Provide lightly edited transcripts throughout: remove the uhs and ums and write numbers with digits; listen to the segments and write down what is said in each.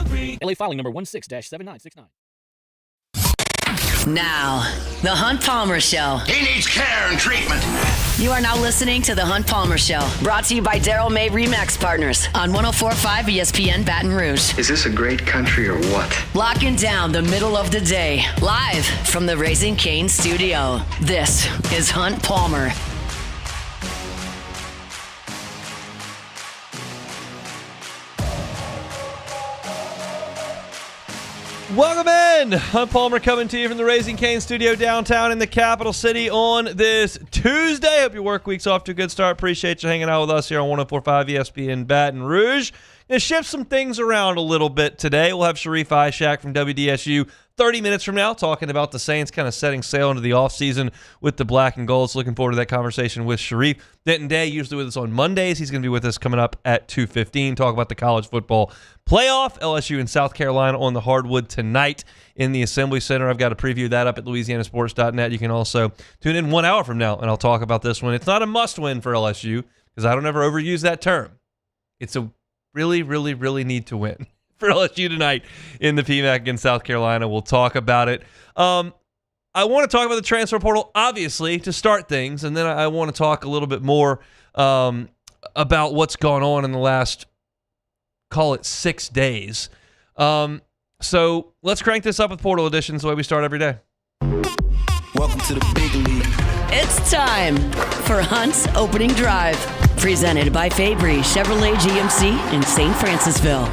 agree. LA filing number 16-7969. Now, The Hunt Palmer Show. He needs care and treatment. You are now listening to The Hunt Palmer Show, brought to you by Daryl May Remax Partners on 104.5 ESPN Baton Rouge. Is this a great country or what? Locking down the middle of the day, live from the Raising Cane studio. This is Hunt Palmer. Welcome in. Hunt Palmer coming to you from the Raising Cane studio downtown in the capital city on this Tuesday. Hope your work week's off to a good start. Appreciate you hanging out with us here on 104.5 ESPN Baton Rouge. Going to shift some things around a little bit today. We'll have Sharif Ishak from WDSU 30 minutes from now talking about the Saints kind of setting sail into the offseason with the black and gold. So looking forward to that conversation with Sharif. Denton Day, usually with us on Mondays. He's going to be with us coming up at 2:15. Talk about the college football playoff. LSU and South Carolina on the hardwood tonight in the Assembly Center. I've got a preview of that up at louisianasports.net. You can also tune in 1 hour from now, and I'll talk about this one. It's not a must-win for LSU because I don't ever overuse that term. It's a really, really, really need to win for LSU tonight in the PMAC against South Carolina. We'll talk about it. I want to talk about the transfer portal, obviously, to start things, and then I want to talk a little bit more about what's gone on in the last, call it 6 days. So let's crank this up with Portal Editions the way we start every day. Welcome to the big league. It's time for Hunt's Opening Drive, presented by Fabry Chevrolet GMC in St. Francisville.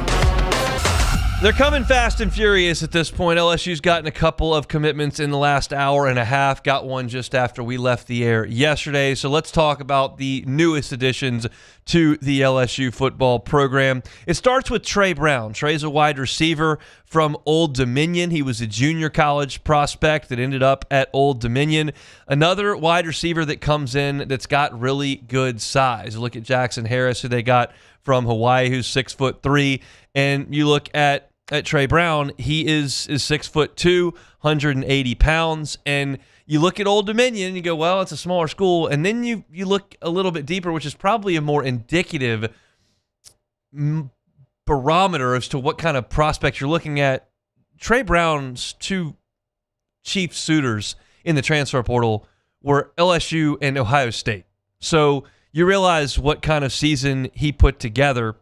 They're coming fast and furious at this point. LSU's gotten a couple of commitments in the last hour and a half. Got one just after we left the air yesterday. So let's talk about the newest additions to the LSU football program. It starts with Trey Brown. Trey's a wide receiver from Old Dominion. He was a junior college prospect that ended up at Old Dominion. Another wide receiver that comes in that's got really good size. Look at Jackson Harris, who they got from Hawaii, who's 6'3", and you look at Trey Brown, he is 6'2", 180 pounds, and you look at Old Dominion and you go, well, it's a smaller school, and then you look a little bit deeper, which is probably a more indicative barometer as to what kind of prospect you're looking at. Trey Brown's two chief suitors in the transfer portal were LSU and Ohio State. So you realize what kind of season he put together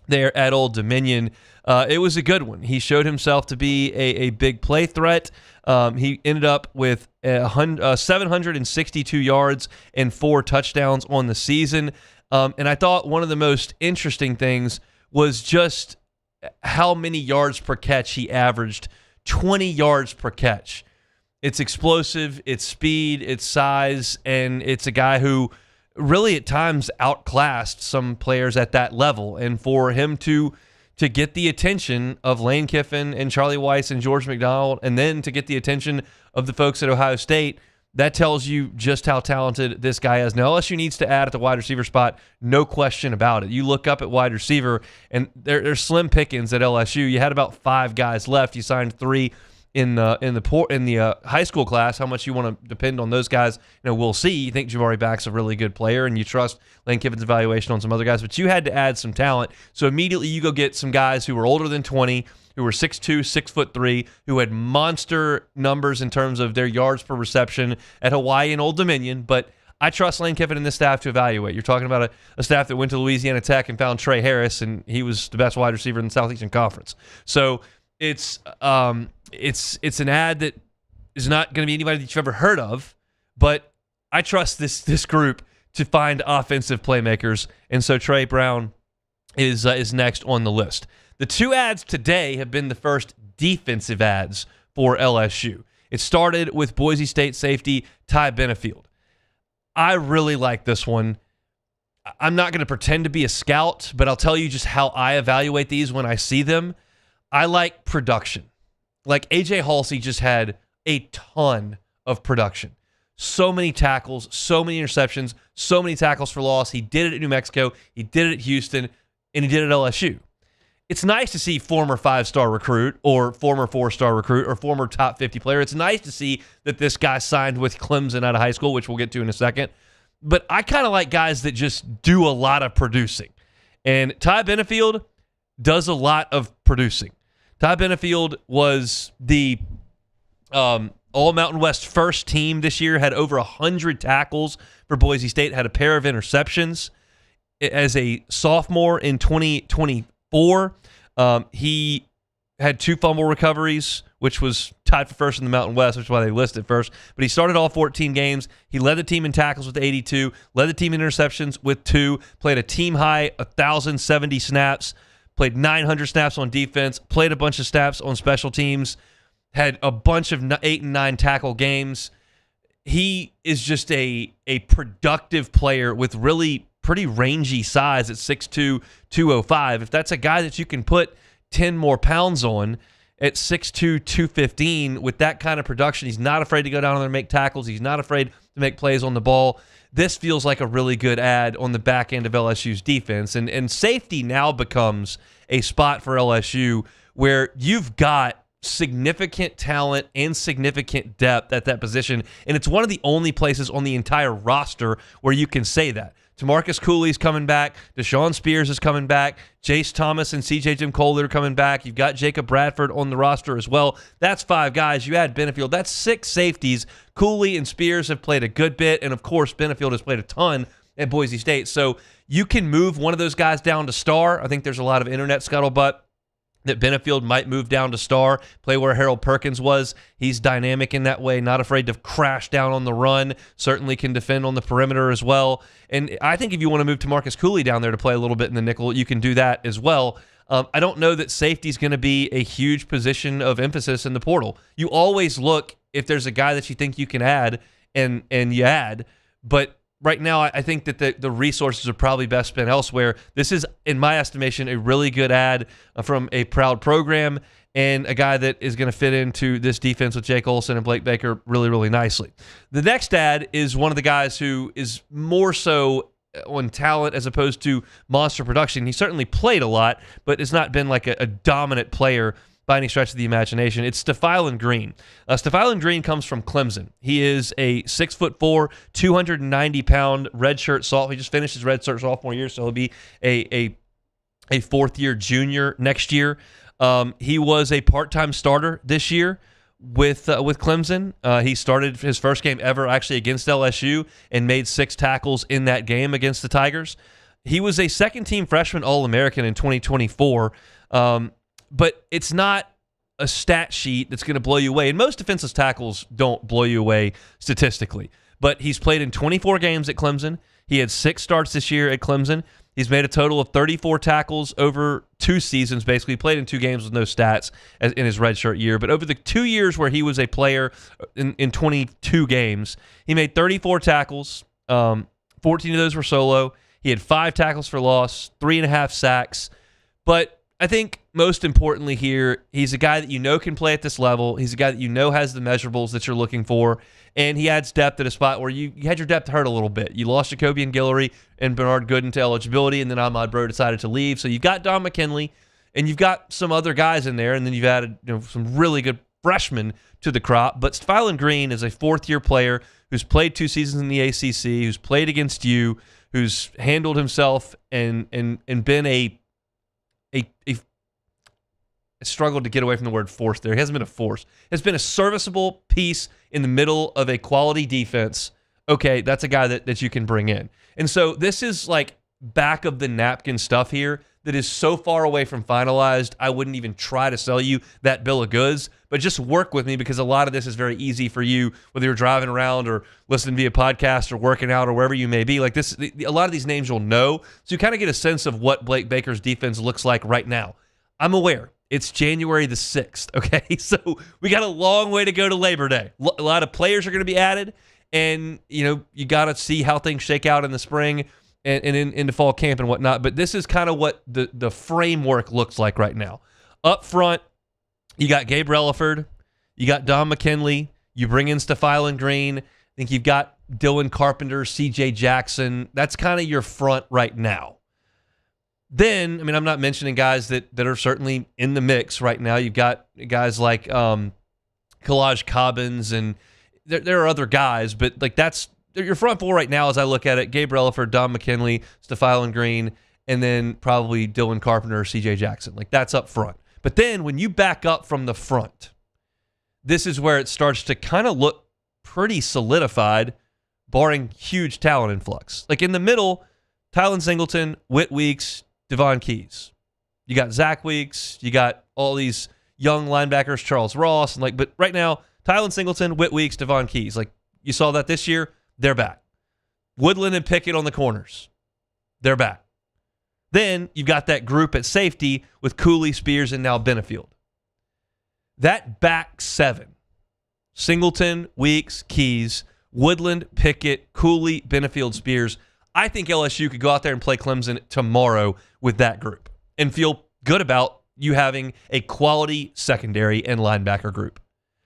there at Old Dominion. It was a good one. He showed himself to be a big play threat. He ended up with 762 yards and 4 touchdowns on the season. And I thought one of the most interesting things was just how many yards per catch he averaged. 20 yards per catch. It's explosive, it's speed, it's size, and it's a guy who really at times outclassed some players at that level. And for him to get the attention of Lane Kiffin and Charlie Weiss and George McDonald, and then to get the attention of the folks at Ohio State, that tells you just how talented this guy is. Now, LSU needs to add at the wide receiver spot, no question about it. You look up at wide receiver, and there's slim pickings at LSU. You had about 5 guys left. You signed 3 in the high school class. How much you want to depend on those guys, we'll see. You think Jabari Back's a really good player, and you trust Lane Kiffin's evaluation on some other guys, but you had to add some talent. So immediately you go get some guys who were older than 20, who were 6'2", 6'3", who had monster numbers in terms of their yards per reception at Hawaii and Old Dominion. But I trust Lane Kiffin and this staff to evaluate. You're talking about a staff that went to Louisiana Tech and found Trey Harris, and he was the best wide receiver in the Southeastern Conference. So it's an ad that is not going to be anybody that you've ever heard of, but I trust this group to find offensive playmakers, and so Trey Brown is next on the list. The 2 ads today have been the first defensive ads for LSU. It started with Boise State safety Ty Benefield. I really like this one. I'm not going to pretend to be a scout, but I'll tell you just how I evaluate these when I see them. I like production. Like A.J. Halsey just had a ton of production. So many tackles, so many interceptions, so many tackles for loss. He did it at New Mexico, he did it at Houston, and he did it at LSU. It's nice to see former 5-star recruit or former 4-star recruit or former top 50 player. It's nice to see that this guy signed with Clemson out of high school, which we'll get to in a second. But I kind of like guys that just do a lot of producing. And Ty Benefield does a lot of producing. Ty Benefield was the All Mountain West first team this year, had over 100 tackles for Boise State, had a pair of interceptions. As a sophomore in 2024, he had 2 fumble recoveries, which was tied for first in the Mountain West, which is why they listed first. But he started all 14 games. He led the team in tackles with 82, led the team in interceptions with 2, played a team-high 1,070 snaps, played 900 snaps on defense, played a bunch of snaps on special teams, had a bunch of 8 and 9 tackle games. He is just a productive player with really pretty rangy size at 6'2", 205. If that's a guy that you can put 10 more pounds on at 6'2", 215 with that kind of production, he's not afraid to go down there and make tackles. He's not afraid to make plays on the ball. This feels like a really good add on the back end of LSU's defense. And safety now becomes a spot for LSU where you've got significant talent and significant depth at that position, and it's one of the only places on the entire roster where you can say that. Tamarcus Cooley's coming back. Deshaun Spears is coming back. Jace Thomas and C.J. Jim Kohler are coming back. You've got Jacob Bradford on the roster as well. That's 5 guys. You add Benefield. That's 6 safeties. Cooley and Spears have played a good bit, and of course, Benefield has played a ton at Boise State. So you can move one of those guys down to star. I think there's a lot of internet scuttlebutt that Benefield might move down to star, play where Harold Perkins was. He's dynamic in that way, not afraid to crash down on the run, certainly can defend on the perimeter as well. And I think if you want to move Tamarcus Cooley down there to play a little bit in the nickel, you can do that as well. I don't know that safety is going to be a huge position of emphasis in the portal. You always look if there's a guy that you think you can add, and you add, but right now, I think that the resources are probably best spent elsewhere. This is, in my estimation, a really good add from a proud program and a guy that is going to fit into this defense with Jake Olson and Blake Baker really, really nicely. The next add is one of the guys who is more so on talent as opposed to monster production. He certainly played a lot, but has not been like a dominant player by any stretch of the imagination. It's Stephylan Green. Stephylan Green comes from Clemson. He is a 6'4", 290-pound redshirt sophomore. He just finished his redshirt sophomore year, so he'll be a fourth-year junior next year. He was a part-time starter this year with Clemson. He started his first game ever actually against LSU and made 6 tackles in that game against the Tigers. He was a second-team freshman All-American in 2024. But it's not a stat sheet that's going to blow you away. And most defensive tackles don't blow you away statistically. But he's played in 24 games at Clemson. He had 6 starts this year at Clemson. He's made a total of 34 tackles over 2 seasons, basically. He played in 2 games with no stats in his redshirt year. But over the 2 years where he was a player in 22 games, he made 34 tackles. 14 of those were solo. He had 5 tackles for loss, 3.5 sacks. But I think most importantly here, he's a guy that you know can play at this level. He's a guy that you know has the measurables that you're looking for, and he adds depth at a spot where you had your depth hurt a little bit. You lost Jacobian Guillory and Bernard Gooden to eligibility, and then Ahmad Bro decided to leave. So you've got Don McKinley, and you've got some other guys in there, and then you've added some really good freshmen to the crop. But Stephylan Green is a 4th-year player who's played 2 seasons in the ACC, who's played against you, who's handled himself and been I struggled to get away from the word force there. He hasn't been a force. It's been a serviceable piece in the middle of a quality defense. Okay, that's a guy that you can bring in. And so this is like back of the napkin stuff here that is so far away from finalized, I wouldn't even try to sell you that bill of goods, but just work with me because a lot of this is very easy for you, whether you're driving around or listening via podcast or working out or wherever you may be. Like this, a lot of these names you'll know, so you kind of get a sense of what Blake Baker's defense looks like right now. I'm aware. It's January the 6th, okay? So we got a long way to go to Labor Day. A lot of players are going to be added, and you got to see how things shake out in the spring and into fall camp and whatnot. But this is kind of what the framework looks like right now. Up front, you got Gabe Relaford, you got Don McKinley, you bring in Stephylan Green. I think you've got Dylan Carpenter, C.J. Jackson. That's kind of your front right now. Then, I mean, I'm not mentioning guys that are certainly in the mix right now. You've got guys like Kalaj Cobbins, and there are other guys, but like that's your front 4 right now as I look at it. Gabe Relaford, Don McKinley, Stephylan Green, and then probably Dylan Carpenter or C.J. Jackson. Like that's up front. But then when you back up from the front, this is where it starts to kind of look pretty solidified, barring huge talent influx. Like in the middle, Tylen Singleton, Whit Weeks, Devon Keys. You got Zach Weeks. You got all these young linebackers, Charles Ross. But right now, Tylen Singleton, Whit Weeks, Devon Keys. Like you saw that this year, they're back. Woodland and Pickett on the corners. They're back. Then you've got that group at safety with Cooley, Spears, and now Benefield. That back seven, Singleton, Weeks, Keys, Woodland, Pickett, Cooley, Benefield, Spears. I think LSU could go out there and play Clemson tomorrow with that group and feel good about you having a quality secondary and linebacker group.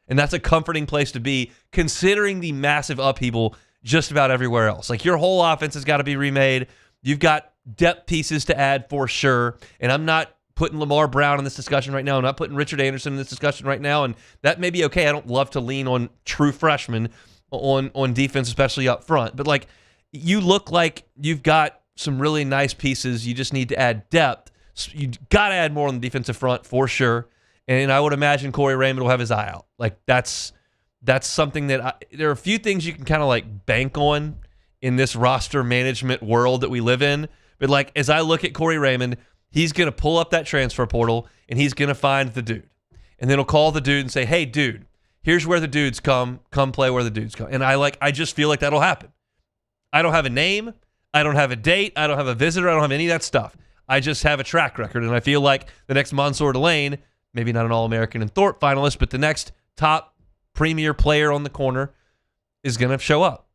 And that's a comforting place to be, considering the massive upheaval just about everywhere else. Like, your whole offense has got to be remade. You've got depth pieces to add for sure. And I'm not putting Lamar Brown in this discussion right now. I'm not putting Richard Anderson in this discussion right now. And that may be okay. I don't love to lean on true freshmen on defense, especially up front. But, like, you look like you've got some really nice pieces. You just need to add depth. You got to add more on the defensive front for sure. And I would imagine Corey Raymond will have his eye out. Like, that's something that there are a few things you can kind of like bank on in this roster management world that we live in. But like, as I look at Corey Raymond, he's going to pull up that transfer portal and he's going to find the dude. And then he'll call the dude and say, hey, dude, here's where the dudes come play where the dudes come. And I just feel like that'll happen. I don't have a name. I don't have a date. I don't have a visitor. I don't have any of that stuff. I just have a track record. And I feel like the next Mansour Delane, maybe not an All-American and Thorpe finalist, but the next top premier player on the corner is going to show up.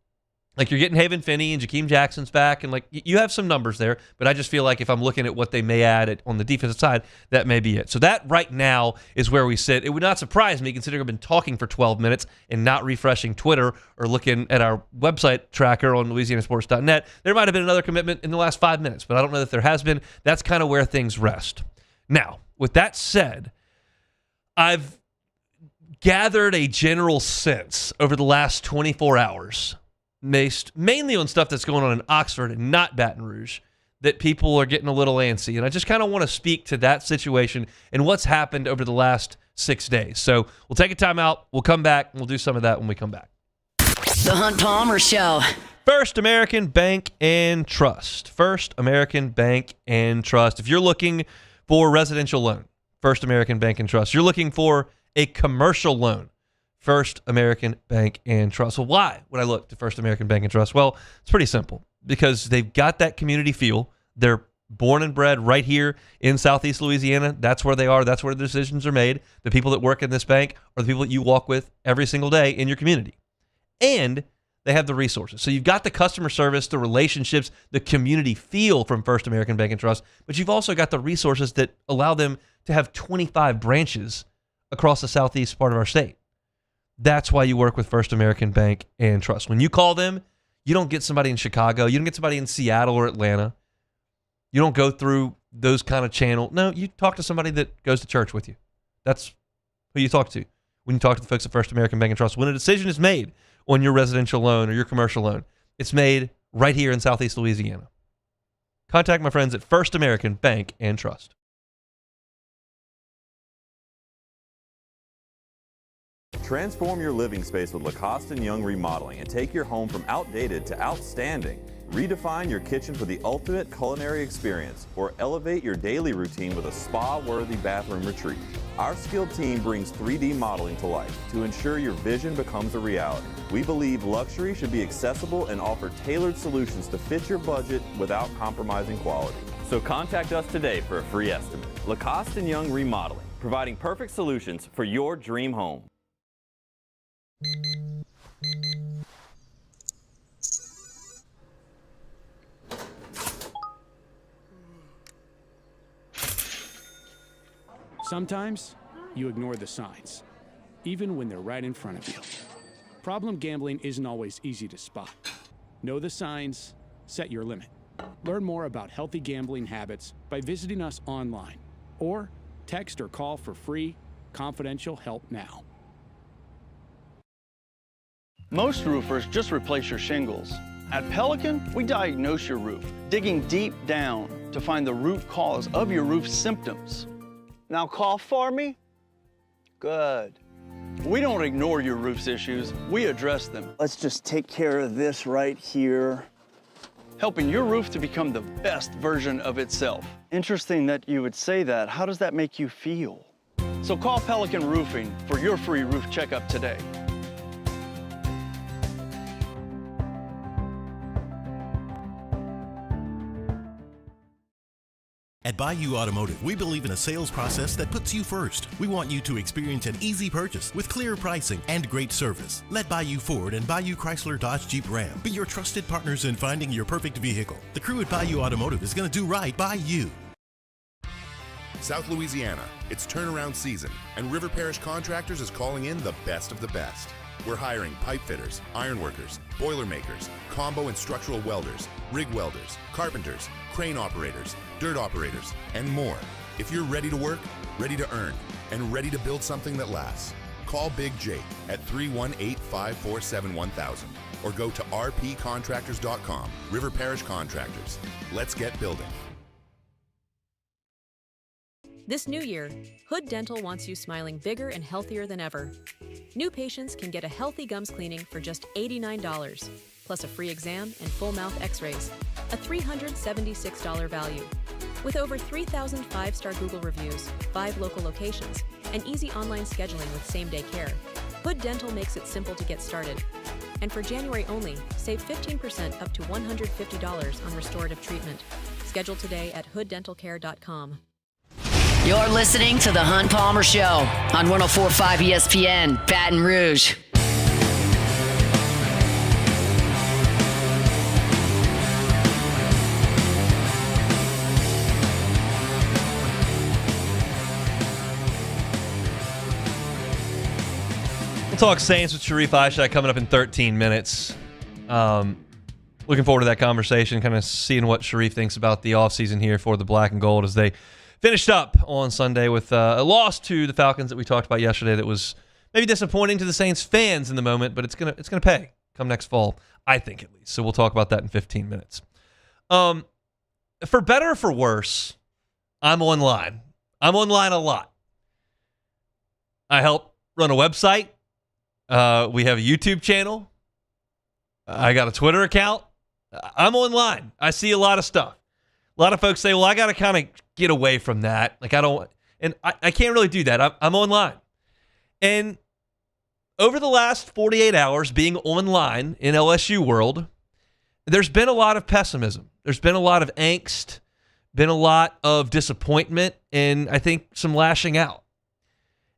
Like, you're getting Haven Finney and Jakeem Jackson's back, and like, you have some numbers there, but I just feel like if I'm looking at what they may add on the defensive side, that may be it. So that right now is where we sit. It would not surprise me, considering I've been talking for 12 minutes and not refreshing Twitter or looking at our website tracker on LouisianaSports.net. There might have been another commitment in the last 5 minutes, but I don't know that there has been. That's kind of where things rest. Now, with that said, I've gathered a general sense over the last 24 hours, based mainly on stuff that's going on in Oxford and not Baton Rouge, that people are getting a little antsy. And I just kind of want to speak to that situation and what's happened over the last 6 days. So we'll take a time out. We'll come back, and we'll do some of that when we come back. The Hunt Palmer Show. First American Bank and Trust. First American Bank and Trust. If you're looking for a residential loan, First American Bank and Trust. You're looking for a commercial loan, First American Bank and Trust. So why would I look to First American Bank and Trust? Well, it's pretty simple, because they've got that community feel. They're born and bred right here in Southeast Louisiana. That's where they are. That's where the decisions are made. The people that work in this bank are the people that you walk with every single day in your community. And they have the resources. So you've got the customer service, the relationships, the community feel from First American Bank and Trust, but you've also got the resources that allow them to have 25 branches across the southeast part of our state. That's why you work with First American Bank and Trust. When you call them, you don't get somebody in Chicago. You don't get somebody in Seattle or Atlanta. You don't go through those kind of channels. No, you talk to somebody that goes to church with you. That's who you talk to when you talk to the folks at First American Bank and Trust. When a decision is made on your residential loan or your commercial loan, it's made right here in Southeast Louisiana. Contact my friends at First American Bank and Trust. Transform your living space with Lacoste & Young Remodeling and take your home from outdated to outstanding. Redefine your kitchen for the ultimate culinary experience, or elevate your daily routine with a spa-worthy bathroom retreat. Our skilled team brings 3D modeling to life to ensure your vision becomes a reality. We believe luxury should be accessible and offer tailored solutions to fit your budget without compromising quality. So contact us today for a free estimate. Lacoste & Young Remodeling, providing perfect solutions for your dream home. Sometimes you ignore the signs, even when they're right in front of you. Problem gambling isn't always easy to spot. Know the signs, set your limit. Learn more about healthy gambling habits by visiting us online, or text or call for free, confidential help now. Most roofers just replace your shingles. At Pelican, we diagnose your roof, digging deep down to find the root cause of your roof symptoms. Now cough for me. Good. We don't ignore your roof's issues, we address them. Let's just take care of this right here. Helping your roof to become the best version of itself. Interesting that you would say that. How does that make you feel? So call Pelican Roofing for your free roof checkup today. At Bayou Automotive, we believe in a sales process that puts you first. We want you to experience an easy purchase with clear pricing and great service. Let Bayou Ford and Bayou Chrysler Dodge Jeep Ram be your trusted partners in finding your perfect vehicle. The crew at Bayou Automotive is going to do right by you. South Louisiana, it's turnaround season, and River Parish Contractors is calling in the best of the best. We're hiring pipe fitters, iron workers, boiler makers, combo and structural welders, rig welders, carpenters, crane operators, dirt operators, and more. If you're ready to work, ready to earn, and ready to build something that lasts, call Big Jake at 318-547-1000 or go to rpcontractors.com. River Parish Contractors. Let's get building. This new year, Hood Dental wants you smiling bigger and healthier than ever. New patients can get a healthy gums cleaning for just $89, plus a free exam and full mouth x-rays, a $376 value. With over 3,000 5-star Google reviews, 5 local locations, and easy online scheduling with same-day care, Hood Dental makes it simple to get started. And for January only, save 15% up to $150 on restorative treatment. Schedule today at hooddentalcare.com. You're listening to The Hunt Palmer Show on 104.5 ESPN, Baton Rouge. We'll talk Saints with Sharif Aishai coming up in 13 minutes. Looking forward to that conversation, kind of seeing what Sharif thinks about the offseason here for the Black and Gold as they finished up on Sunday with a loss to the Falcons that we talked about yesterday that was maybe disappointing to the Saints fans in the moment, but it's gonna pay come next fall, I think at least. So we'll talk about that in 15 minutes. For better or for worse, I'm online. I'm online a lot. I help run a website. We have a YouTube channel. I got a Twitter account. I'm online. I see a lot of stuff. A lot of folks say, well, I got to kind of get away from that. Like, I can't really do that. I'm online. And over the last 48 hours being online in LSU world, there's been a lot of pessimism. There's been a lot of angst, been a lot of disappointment, and I think some lashing out.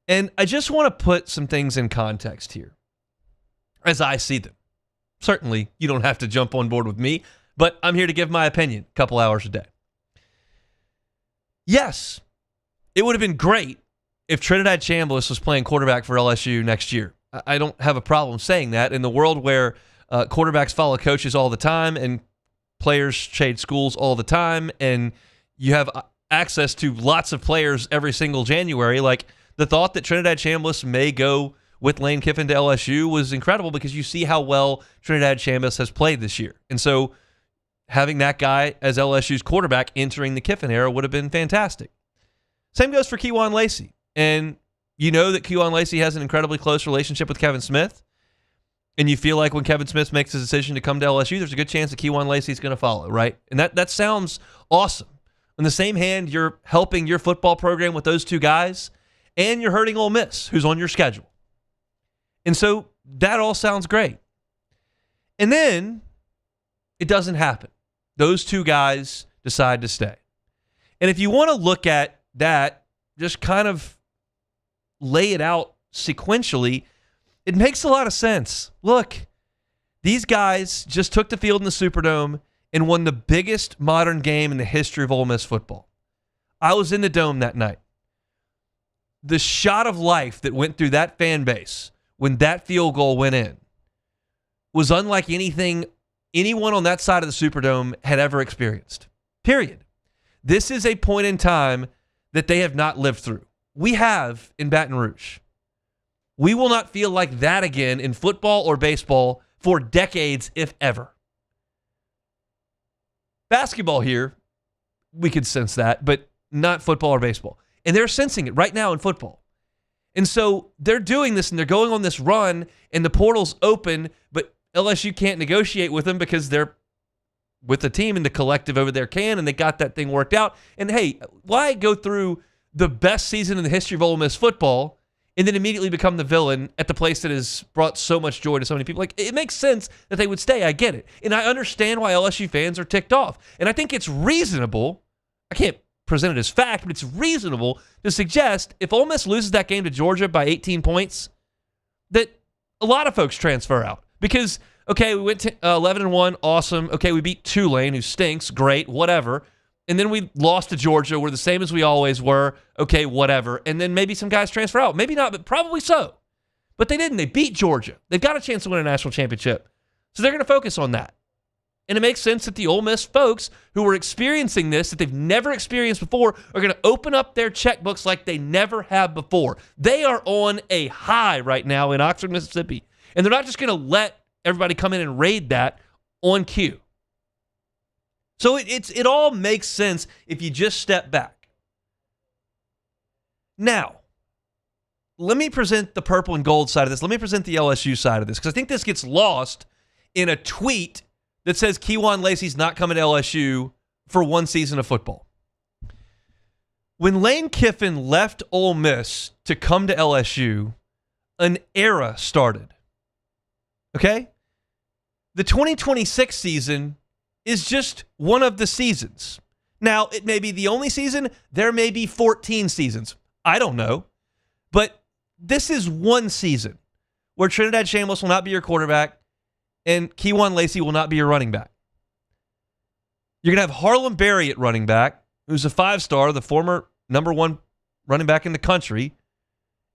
And I just want to put some things in context here as I see them. Certainly, you don't have to jump on board with me, but I'm here to give my opinion a couple hours a day. Yes, it would have been great if Trinidad Chambliss was playing quarterback for LSU next year. I don't have a problem saying that. In the world where quarterbacks follow coaches all the time and players trade schools all the time, and you have access to lots of players every single January, like the thought that Trinidad Chambliss may go with Lane Kiffin to LSU was incredible because you see how well Trinidad Chambliss has played this year. And so having that guy as LSU's quarterback entering the Kiffin era would have been fantastic. Same goes for Kejuan Lacey. And you know that Kejuan Lacey has an incredibly close relationship with Kevin Smith. And you feel like when Kevin Smith makes his decision to come to LSU, there's a good chance that Kejuan Lacey is going to follow, right? And that sounds awesome. On the same hand, you're helping your football program with those two guys, and you're hurting Ole Miss, who's on your schedule. And so that all sounds great. And then it doesn't happen. Those two guys decide to stay. And if you want to look at that, just kind of lay it out sequentially, it makes a lot of sense. Look, these guys just took the field in the Superdome and won the biggest modern game in the history of Ole Miss football. I was in the Dome that night. The shot of life that went through that fan base when that field goal went in was unlike anything anyone on that side of the Superdome had ever experienced. Period. This is a point in time that they have not lived through. We have in Baton Rouge. We will not feel like that again in football or baseball for decades, if ever. Basketball here, we could sense that, but not football or baseball. And they're sensing it right now in football. And so they're doing this and they're going on this run and the portal's open, but LSU can't negotiate with them because they're with the team and the collective over there can, and they got that thing worked out. And hey, why go through the best season in the history of Ole Miss football and then immediately become the villain at the place that has brought so much joy to so many people? Like, it makes sense that they would stay. I get it. And I understand why LSU fans are ticked off. And I think it's reasonable. I can't present it as fact, but it's reasonable to suggest if Ole Miss loses that game to Georgia by 18 points, that a lot of folks transfer out. Because, okay, we went to 11-1, awesome. Okay, we beat Tulane, who stinks, great, whatever. And then we lost to Georgia. We're the same as we always were. Okay, whatever. And then maybe some guys transfer out. Maybe not, but probably so. But they didn't. They beat Georgia. They've got a chance to win a national championship. So they're going to focus on that. And it makes sense that the Ole Miss folks who are experiencing this, that they've never experienced before, are going to open up their checkbooks like they never have before. They are on a high right now in Oxford, Mississippi. And they're not just going to let everybody come in and raid that on cue. So it all makes sense if you just step back. Now, let me present the purple and gold side of this. Let me present the LSU side of this, because I think this gets lost in a tweet that says Kejuan Lacey's not coming to LSU for one season of football. When Lane Kiffin left Ole Miss to come to LSU, an era started. Okay? The 2026 season is just one of the seasons. Now, it may be the only season. There may be 14 seasons. I don't know. But this is one season where Trinidad Shambles will not be your quarterback and Kejuan Lacey will not be your running back. You're going to have Harlem Berry at running back, who's a 5-star, the former number 1 running back in the country.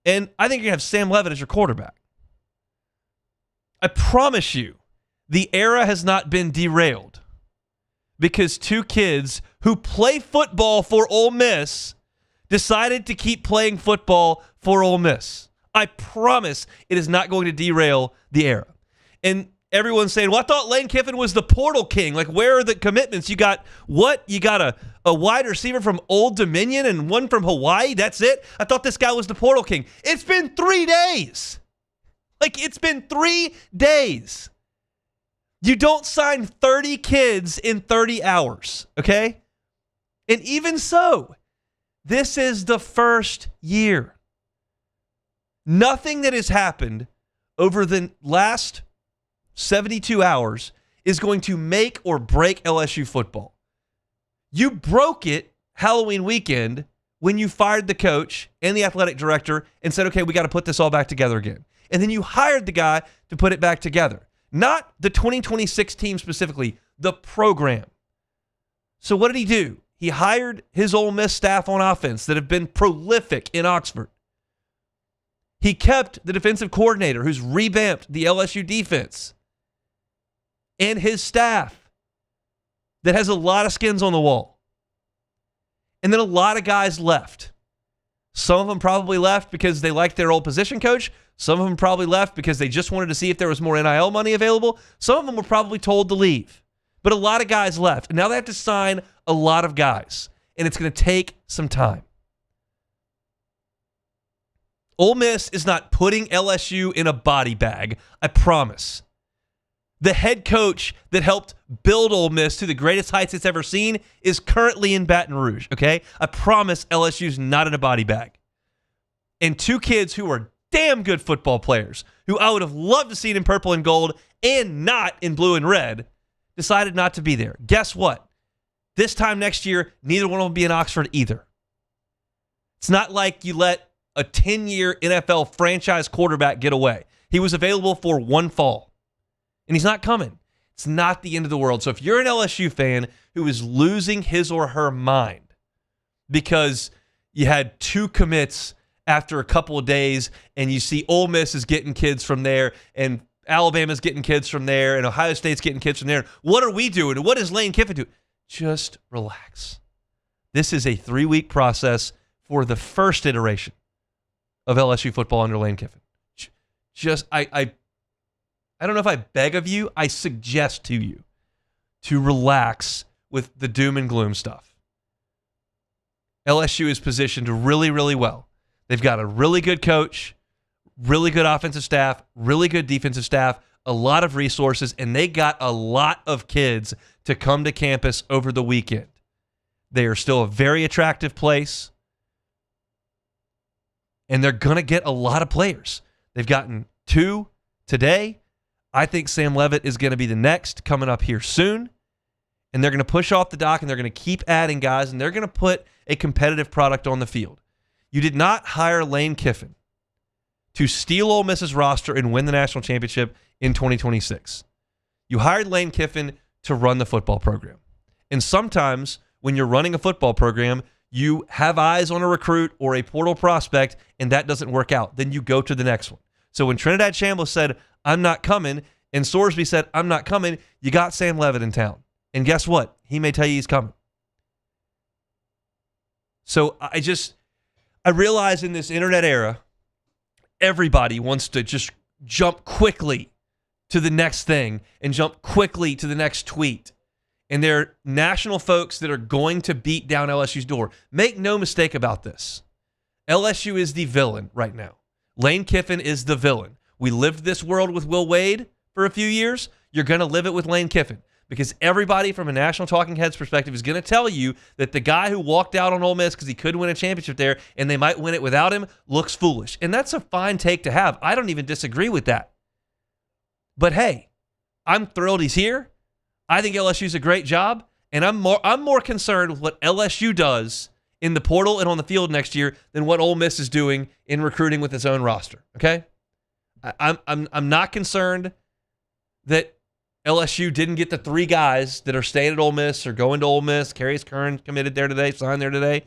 And I think you're going to have Sam Levitt as your quarterback. I promise you, the era has not been derailed because 2 kids who play football for Ole Miss decided to keep playing football for Ole Miss. I promise it is not going to derail the era. And everyone's saying, well, I thought Lane Kiffin was the portal king. Like, where are the commitments? You got what? You got a wide receiver from Old Dominion and one from Hawaii? That's it? I thought this guy was the portal king. It's been 3 days. Like, it's been 3 days. You don't sign 30 kids in 30 hours, okay? And even so, this is the first year. Nothing that has happened over the last 72 hours is going to make or break LSU football. You broke it Halloween weekend when you fired the coach and the athletic director and said, okay, we got to put this all back together again. And then you hired the guy to put it back together. Not the 2026 team specifically, the program. So what did he do? He hired his Ole Miss staff on offense that have been prolific in Oxford. He kept the defensive coordinator who's revamped the LSU defense and his staff that has a lot of skins on the wall. And then a lot of guys left. Some of them probably left because they liked their old position coach. Some of them probably left because they just wanted to see if there was more NIL money available. Some of them were probably told to leave. But a lot of guys left. And now they have to sign a lot of guys. And it's going to take some time. Ole Miss is not putting LSU in a body bag, I promise. The head coach that helped build Ole Miss to the greatest heights it's ever seen is currently in Baton Rouge, okay? I promise LSU's not in a body bag. And 2 kids who are damn good football players, who I would have loved to see in purple and gold and not in blue and red, decided not to be there. Guess what? This time next year, neither one will be in Oxford either. It's not like you let a 10-year NFL franchise quarterback get away. He was available for one fall, and he's not coming. It's not the end of the world. So if you're an LSU fan who is losing his or her mind because you had 2 commits after a couple of days, and you see Ole Miss is getting kids from there, and Alabama's getting kids from there, and Ohio State's getting kids from there. What are we doing? And what is Lane Kiffin doing? Just relax. This is a 3-week process for the first iteration of LSU football under Lane Kiffin. I don't know if I beg of you, I suggest to you to relax with the doom and gloom stuff. LSU is positioned really, really well. They've got a really good coach, really good offensive staff, really good defensive staff, a lot of resources, and they got a lot of kids to come to campus over the weekend. They are still a very attractive place, and they're going to get a lot of players. They've gotten 2 today. I think Sam Leavitt is going to be the next coming up here soon, and they're going to push off the dock, and they're going to keep adding guys, and they're going to put a competitive product on the field. You did not hire Lane Kiffin to steal Ole Miss's roster and win the national championship in 2026. You hired Lane Kiffin to run the football program. And sometimes when you're running a football program, you have eyes on a recruit or a portal prospect, and that doesn't work out. Then you go to the next one. So when Trinidad Chambliss said, I'm not coming, and Sorsby said, I'm not coming, you got Sam Leavitt in town. And guess what? He may tell you he's coming. So I realize in this internet era, everybody wants to just jump quickly to the next thing and jump quickly to the next tweet. And there are national folks that are going to beat down LSU's door. Make no mistake about this. LSU is the villain right now. Lane Kiffin is the villain. We lived this world with Will Wade for a few years. You're going to live it with Lane Kiffin because everybody from a national talking heads perspective is going to tell you that the guy who walked out on Ole Miss because he couldn't win a championship there and they might win it without him looks foolish. And that's a fine take to have. I don't even disagree with that. But hey, I'm thrilled he's here. I think LSU's a great job, and I'm more concerned with what LSU does in the portal and on the field next year than what Ole Miss is doing in recruiting with its own roster. Okay, I'm not concerned that LSU didn't get the 3 guys that are staying at Ole Miss or going to Ole Miss. Carius Curran committed there today, signed there today.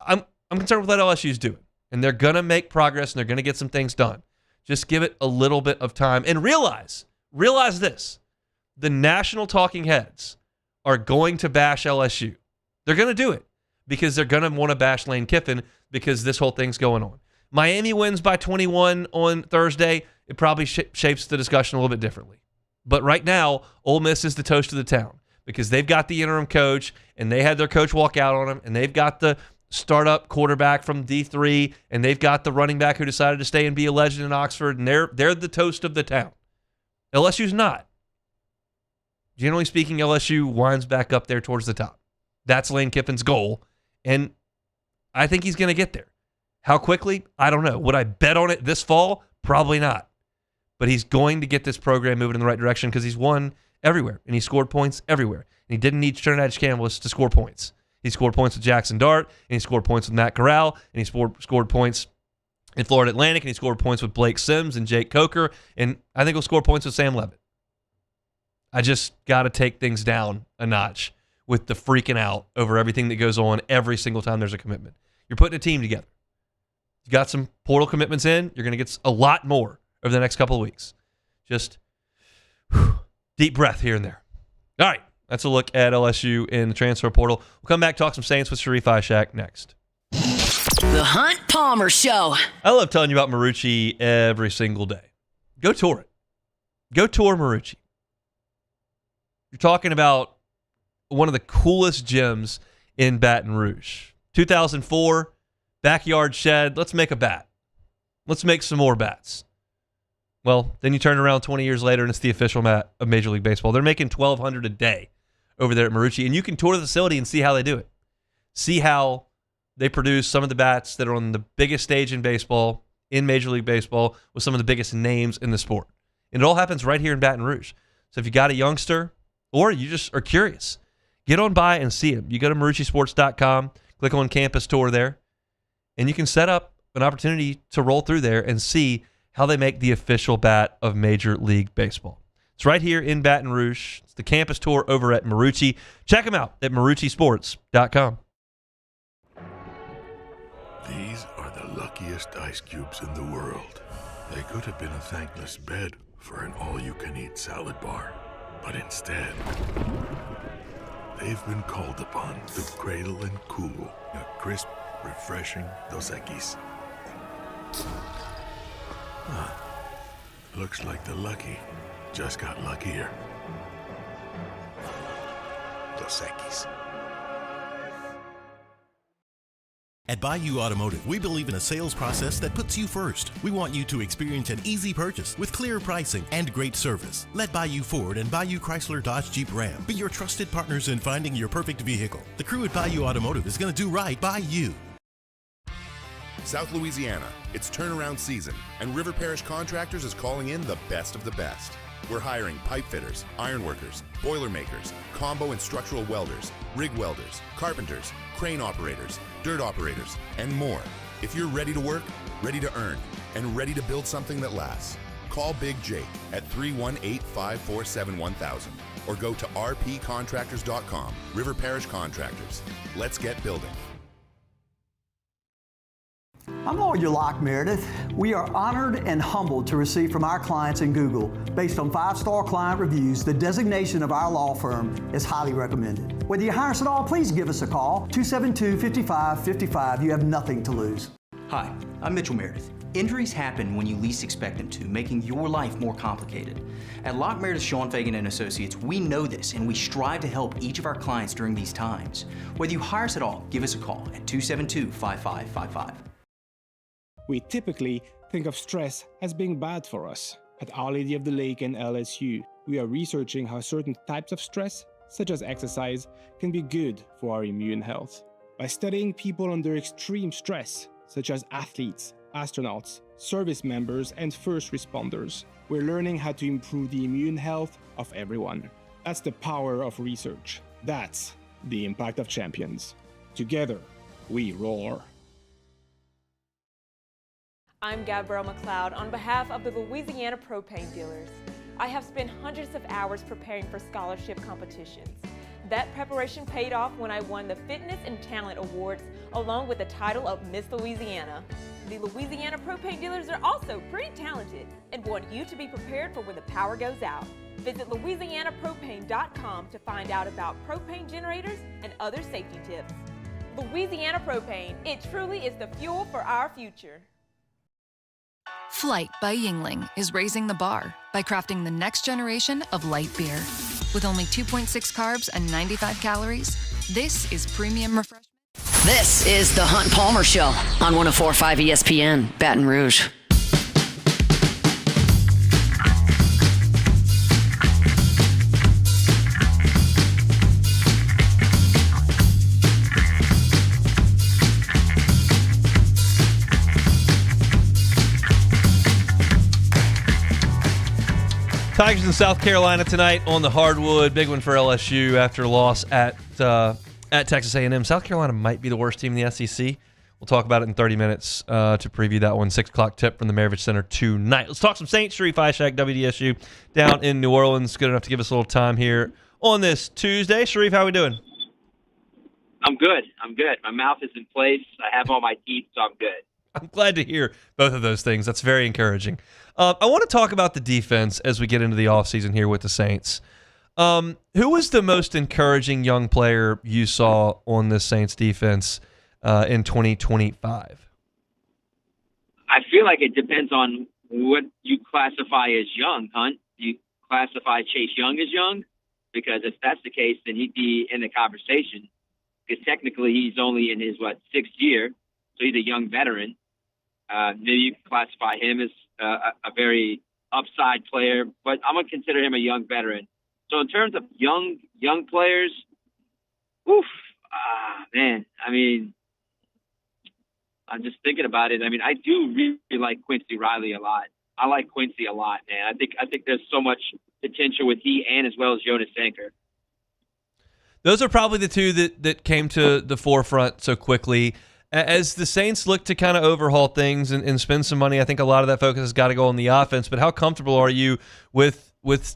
I'm concerned with what LSU's doing, and they're gonna make progress and they're gonna get some things done. Just give it a little bit of time and realize this. The national talking heads are going to bash LSU. They're going to do it because they're going to want to bash Lane Kiffin because this whole thing's going on. Miami wins by 21 on Thursday. It probably shapes the discussion a little bit differently. But right now, Ole Miss is the toast of the town because they've got the interim coach and they had their coach walk out on them, and they've got the startup quarterback from D3, and they've got the running back who decided to stay and be a legend in Oxford, and they're the toast of the town. LSU's not. Generally speaking, LSU winds back up there towards the top. That's Lane Kiffin's goal, and I think he's going to get there. How quickly? I don't know. Would I bet on it this fall? Probably not. But he's going to get this program moving in the right direction because he's won everywhere, and he scored points everywhere. And he didn't need Trinidad Chambliss to score points. He scored points with Jackson Dart, and he scored points with Matt Corral, and he scored points in Florida Atlantic, and he scored points with Blake Sims and Jake Coker, and I think he'll score points with Sam Leavitt. I just got to take things down a notch with the freaking out over everything that goes on every single time there's a commitment. You're putting a team together. You got some portal commitments in. You're going to get a lot more over the next couple of weeks. Just deep breath here and there. All right, that's a look at LSU in the transfer portal. We'll come back, talk some Saints with Sharif Ishak next. The Hunt Palmer Show. I love telling you about Marucci every single day. Go tour it. Go tour Marucci. You're talking about one of the coolest gyms in Baton Rouge. 2004, backyard shed. Let's make a bat. Let's make some more bats. Well, then you turn around 20 years later, and it's the official mat of Major League Baseball. They're making $1,200 a day over there at Marucci, and you can tour the facility and see how they do it. See how they produce some of the bats that are on the biggest stage in baseball, in Major League Baseball, with some of the biggest names in the sport. And it all happens right here in Baton Rouge. So if you got a youngster, or you just are curious, get on by and see him. You go to MarucciSports.com, click on Campus Tour there, and you can set up an opportunity to roll through there and see how they make the official bat of Major League Baseball. It's right here in Baton Rouge. It's the Campus Tour over at Marucci. Check them out at MarucciSports.com. These are the luckiest ice cubes in the world. They could have been a thankless bed for an all-you-can-eat salad bar. But instead, they've been called upon to cradle and cool a crisp, refreshing Dos Equis. Looks like the lucky just got luckier. Dos Equis. At Bayou Automotive, we believe in a sales process that puts you first. We want you to experience an easy purchase with clear pricing and great service. Let Bayou Ford and Bayou Chrysler Dodge Jeep Ram be your trusted partners in finding your perfect vehicle. The crew at Bayou Automotive is going to do right by you. South Louisiana, it's turnaround season, and River Parish Contractors is calling in the best of the best. We're hiring pipe fitters, iron workers, boiler makers, combo and structural welders, rig welders, carpenters, crane operators, dirt operators, and more. If you're ready to work, ready to earn, and ready to build something that lasts, call Big Jake at 318-547-1000 or go to rpcontractors.com. River Parish Contractors. Let's get building. I'm Lawyer Locke Meredith. We are honored and humbled to receive from our clients in Google, based on 5-star client reviews, the designation of our law firm is highly recommended. Whether you hire us at all, please give us a call, 272-5555. You have nothing to lose. Hi, I'm Mitchell Meredith. Injuries happen when you least expect them to, making your life more complicated. At Locke Meredith, Sean Fagan and Associates, we know this, and we strive to help each of our clients during these times. Whether you hire us at all, give us a call at 272-5555. We typically think of stress as being bad for us. At Our Lady of the Lake and LSU, we are researching how certain types of stress, such as exercise, can be good for our immune health. By studying people under extreme stress, such as athletes, astronauts, service members, and first responders, we're learning how to improve the immune health of everyone. That's the power of research. That's the impact of champions. Together, we roar. I'm Gabrielle McLeod on behalf of the Louisiana Propane Dealers. I have spent hundreds of hours preparing for scholarship competitions. That preparation paid off when I won the Fitness and Talent Awards along with the title of Miss Louisiana. The Louisiana Propane Dealers are also pretty talented and want you to be prepared for when the power goes out. Visit louisianapropane.com to find out about propane generators and other safety tips. Louisiana Propane, it truly is the fuel for our future. Flight by Yingling is raising the bar by crafting the next generation of light beer. With only 2.6 carbs and 95 calories, this is premium refreshment. This is the Hunt Palmer Show on 104.5 ESPN, Baton Rouge. Tigers in South Carolina tonight on the hardwood. Big one for LSU after a loss at Texas A&M. South Carolina might be the worst team in the SEC. We'll talk about it in 30 minutes to preview that one. 6 o'clock tip from the Maravich Center tonight. Let's talk some Saints. Sharif Ishak, WDSU, down in New Orleans. Good enough to give us a little time here on this Tuesday. Sharif, how we doing? I'm good. My mouth is in place. I have all my teeth, so I'm good. I'm glad to hear both of those things. That's very encouraging. I want to talk about the defense as we get into the offseason here with the Saints. Who was the most encouraging young player you saw on this Saints defense in 2025? I feel like it depends on what you classify as young, Hunt. Do you classify Chase Young as young? Because if that's the case, then he'd be in the conversation. Because technically he's only in his, 6th year, so he's a young veteran. Maybe you can classify him as a very upside player, but I'm going to consider him a young veteran. So in terms of young players, man, I mean, I'm just thinking about it. I mean, I do really like Quincy Riley a lot. I like Quincy a lot, man. I think there's so much potential with he and as well as Jonas Sanker. Those are probably the two that came to the forefront so quickly. As the Saints look to kind of overhaul things and spend some money, I think a lot of that focus has got to go on the offense. But how comfortable are you with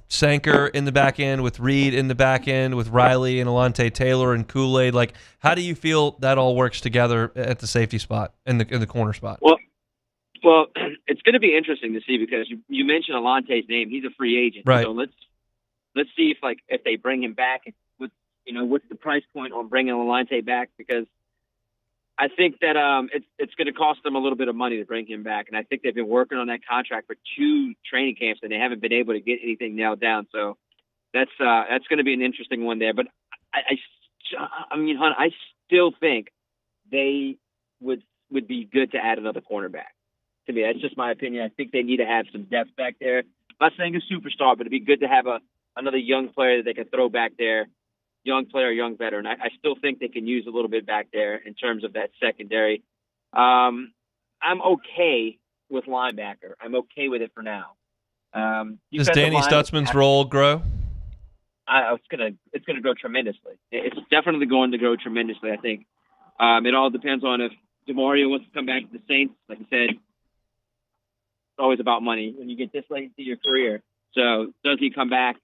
Sanker in the back end, with Reed in the back end, with Riley and Alontae Taylor and Kool-Aid? Like, how do you feel that all works together at the safety spot and the corner spot? Well, it's going to be interesting to see because you mentioned Alontae's name. He's a free agent, right? So let's see if they bring him back. What's the price point on bringing Alontae back? Because I think that it's going to cost them a little bit of money to bring him back, and I think they've been working on that contract for 2 training camps, and they haven't been able to get anything nailed down. So that's going to be an interesting one there. But I mean, Hunt, I still think they would be good to add another cornerback. To me, that's just my opinion. I think they need to have some depth back there. I'm not saying a superstar, but it'd be good to have another young player that they can throw back there, young player, young veteran. I still think they can use a little bit back there in terms of that secondary. I'm okay with linebacker. I'm okay with it for now. Does Danny Stutzman's role grow? It's gonna grow tremendously. It's definitely going to grow tremendously. I think it all depends on if DeMario wants to come back to the Saints. Like I said, it's always about money when you get this late into your career. So does he come back?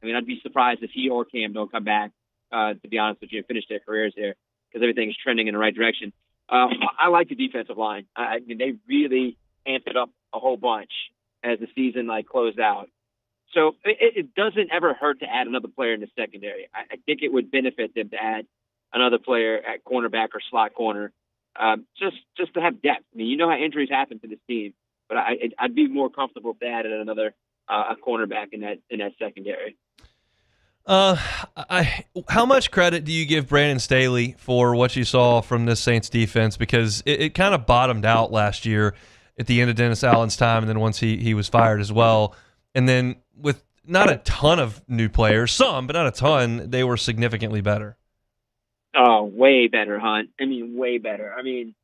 I mean, I'd be surprised if he or Cam don't come back. To be honest with you, and finish their careers here because everything's trending in the right direction. I like the defensive line. I mean, they really amped it up a whole bunch as the season closed out. So it doesn't ever hurt to add another player in the secondary. I think it would benefit them to add another player at cornerback or slot corner, just to have depth. I mean, you know how injuries happen to this team, but I'd be more comfortable if they added another a cornerback in that secondary. How much credit do you give Brandon Staley for what you saw from this Saints defense? Because it kind of bottomed out last year at the end of Dennis Allen's time, and then once he was fired as well. And then with not a ton of new players, some, but not a ton, they were significantly better. Oh, way better, Hunt. I mean, way better. I mean,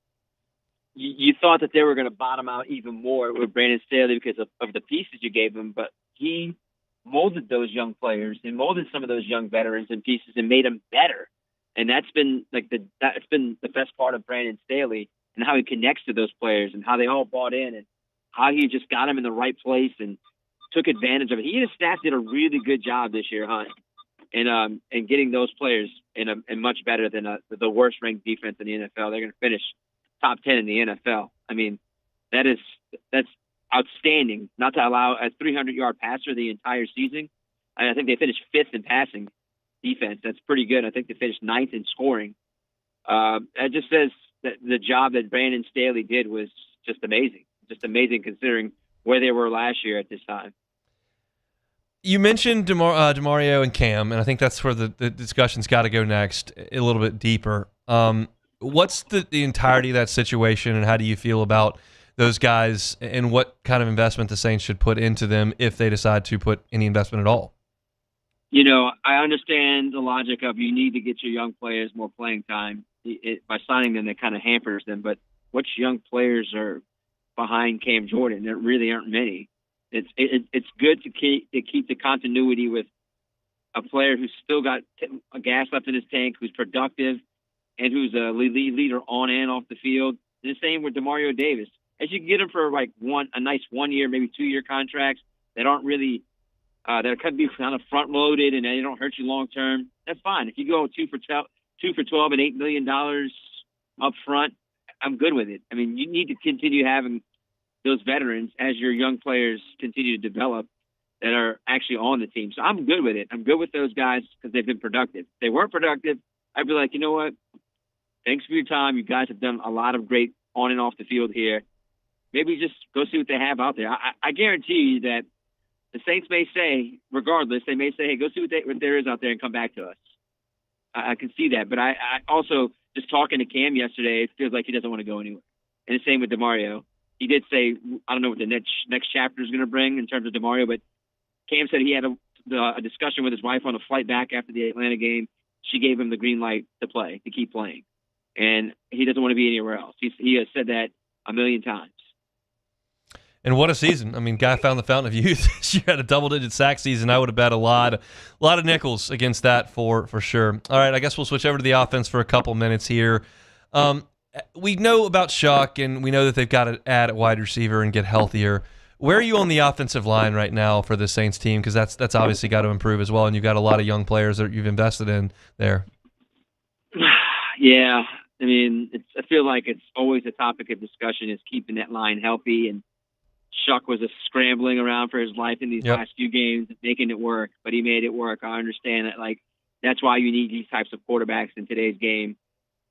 you thought that they were going to bottom out even more with Brandon Staley because of the pieces you gave him, but he molded those young players and molded some of those young veterans in pieces and made them better. And that's been the best part of Brandon Staley and how he connects to those players and how they all bought in and how he just got them in the right place and took advantage of it. He and his staff did a really good job this year, Hunt, and getting those players in much better than the worst ranked defense in the NFL. They're going to finish top 10 in the NFL. I mean, that's outstanding. Not to allow a 300-yard passer the entire season. I think they finished 5th in passing defense. That's pretty good. I think they finished 9th in scoring. That just says that the job that Brandon Staley did was just amazing. Just amazing considering where they were last year at this time. You mentioned DeMario and Cam, and I think that's where the discussion's got to go next, a little bit deeper. What's the entirety of that situation, and how do you feel about those guys, and what kind of investment the Saints should put into them if they decide to put any investment at all? You know, I understand the logic of you need to get your young players more playing time. By signing them, that kind of hampers them. But which young players are behind Cam Jordan? There really aren't many. It's good to keep the continuity with a player who's still got gas left in his tank, who's productive, and who's a leader on and off the field. And the same with DeMario Davis. As you can get him for a nice 1 year, maybe 2 year contracts that aren't really that could be kind of front loaded and they don't hurt you long term. That's fine. If you go 2 for 12 and $8 million up front, I'm good with it. I mean, you need to continue having those veterans as your young players continue to develop that are actually on the team. So I'm good with it. I'm good with those guys because they've been productive. If they weren't productive, I'd be like, you know what? Thanks for your time. You guys have done a lot of great on and off the field here. Maybe just go see what they have out there. I guarantee you that the Saints may say, regardless, they may say, hey, go see what there is out there and come back to us. I can see that. But I also, just talking to Cam yesterday, it feels like he doesn't want to go anywhere. And the same with DeMario. He did say, I don't know what the next chapter is going to bring in terms of DeMario, but Cam said he had a discussion with his wife on a flight back after the Atlanta game. She gave him the green light to play, to keep playing. And he doesn't want to be anywhere else. He has said that a million times. And what a season. I mean, guy found the fountain of youth. She had a double-digit sack season. I would have bet a lot of nickels against that for sure. All right, I guess we'll switch over to the offense for a couple minutes here. We know about Shuck, and we know that they've got to add a wide receiver and get healthier. Where are you on the offensive line right now for the Saints team? Because that's obviously got to improve as well, and you've got a lot of young players that you've invested in there. Yeah, I mean, I feel like it's always a topic of discussion is keeping that line healthy, and Shuck was scrambling around for his life in these last few games, making it work, but he made it work. I understand that, that's why you need these types of quarterbacks in today's game,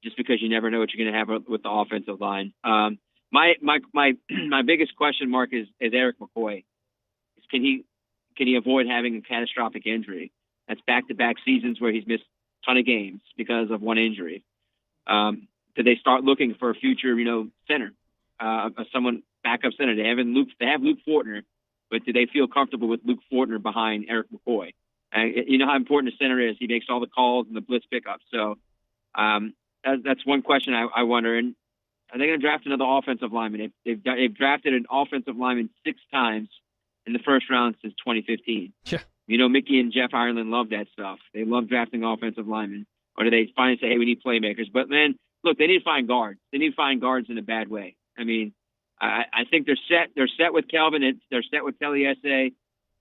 just because you never know what you're going to have with the offensive line. My biggest question mark is Eric McCoy. Can he avoid having a catastrophic injury? That's back-to-back seasons where he's missed a ton of games because of one injury. do they start looking for a future, center, someone backup center? They have Luke Fortner, but do they feel comfortable with Luke Fortner behind Eric McCoy? You know how important the center is. He makes all the calls and the blitz pickups. So that's one question I wonder. And are they going to draft another offensive lineman? They've drafted an offensive lineman 6 times in the first round since 2015. Yeah. Mickey and Jeff Ireland love that stuff. They love drafting offensive linemen. Or do they finally say, hey, we need playmakers? But, man, look, they need to find guards. They need to find guards in a bad way. I mean, I think they're set. They're set with Kelvin. They're set with Kelly S.A.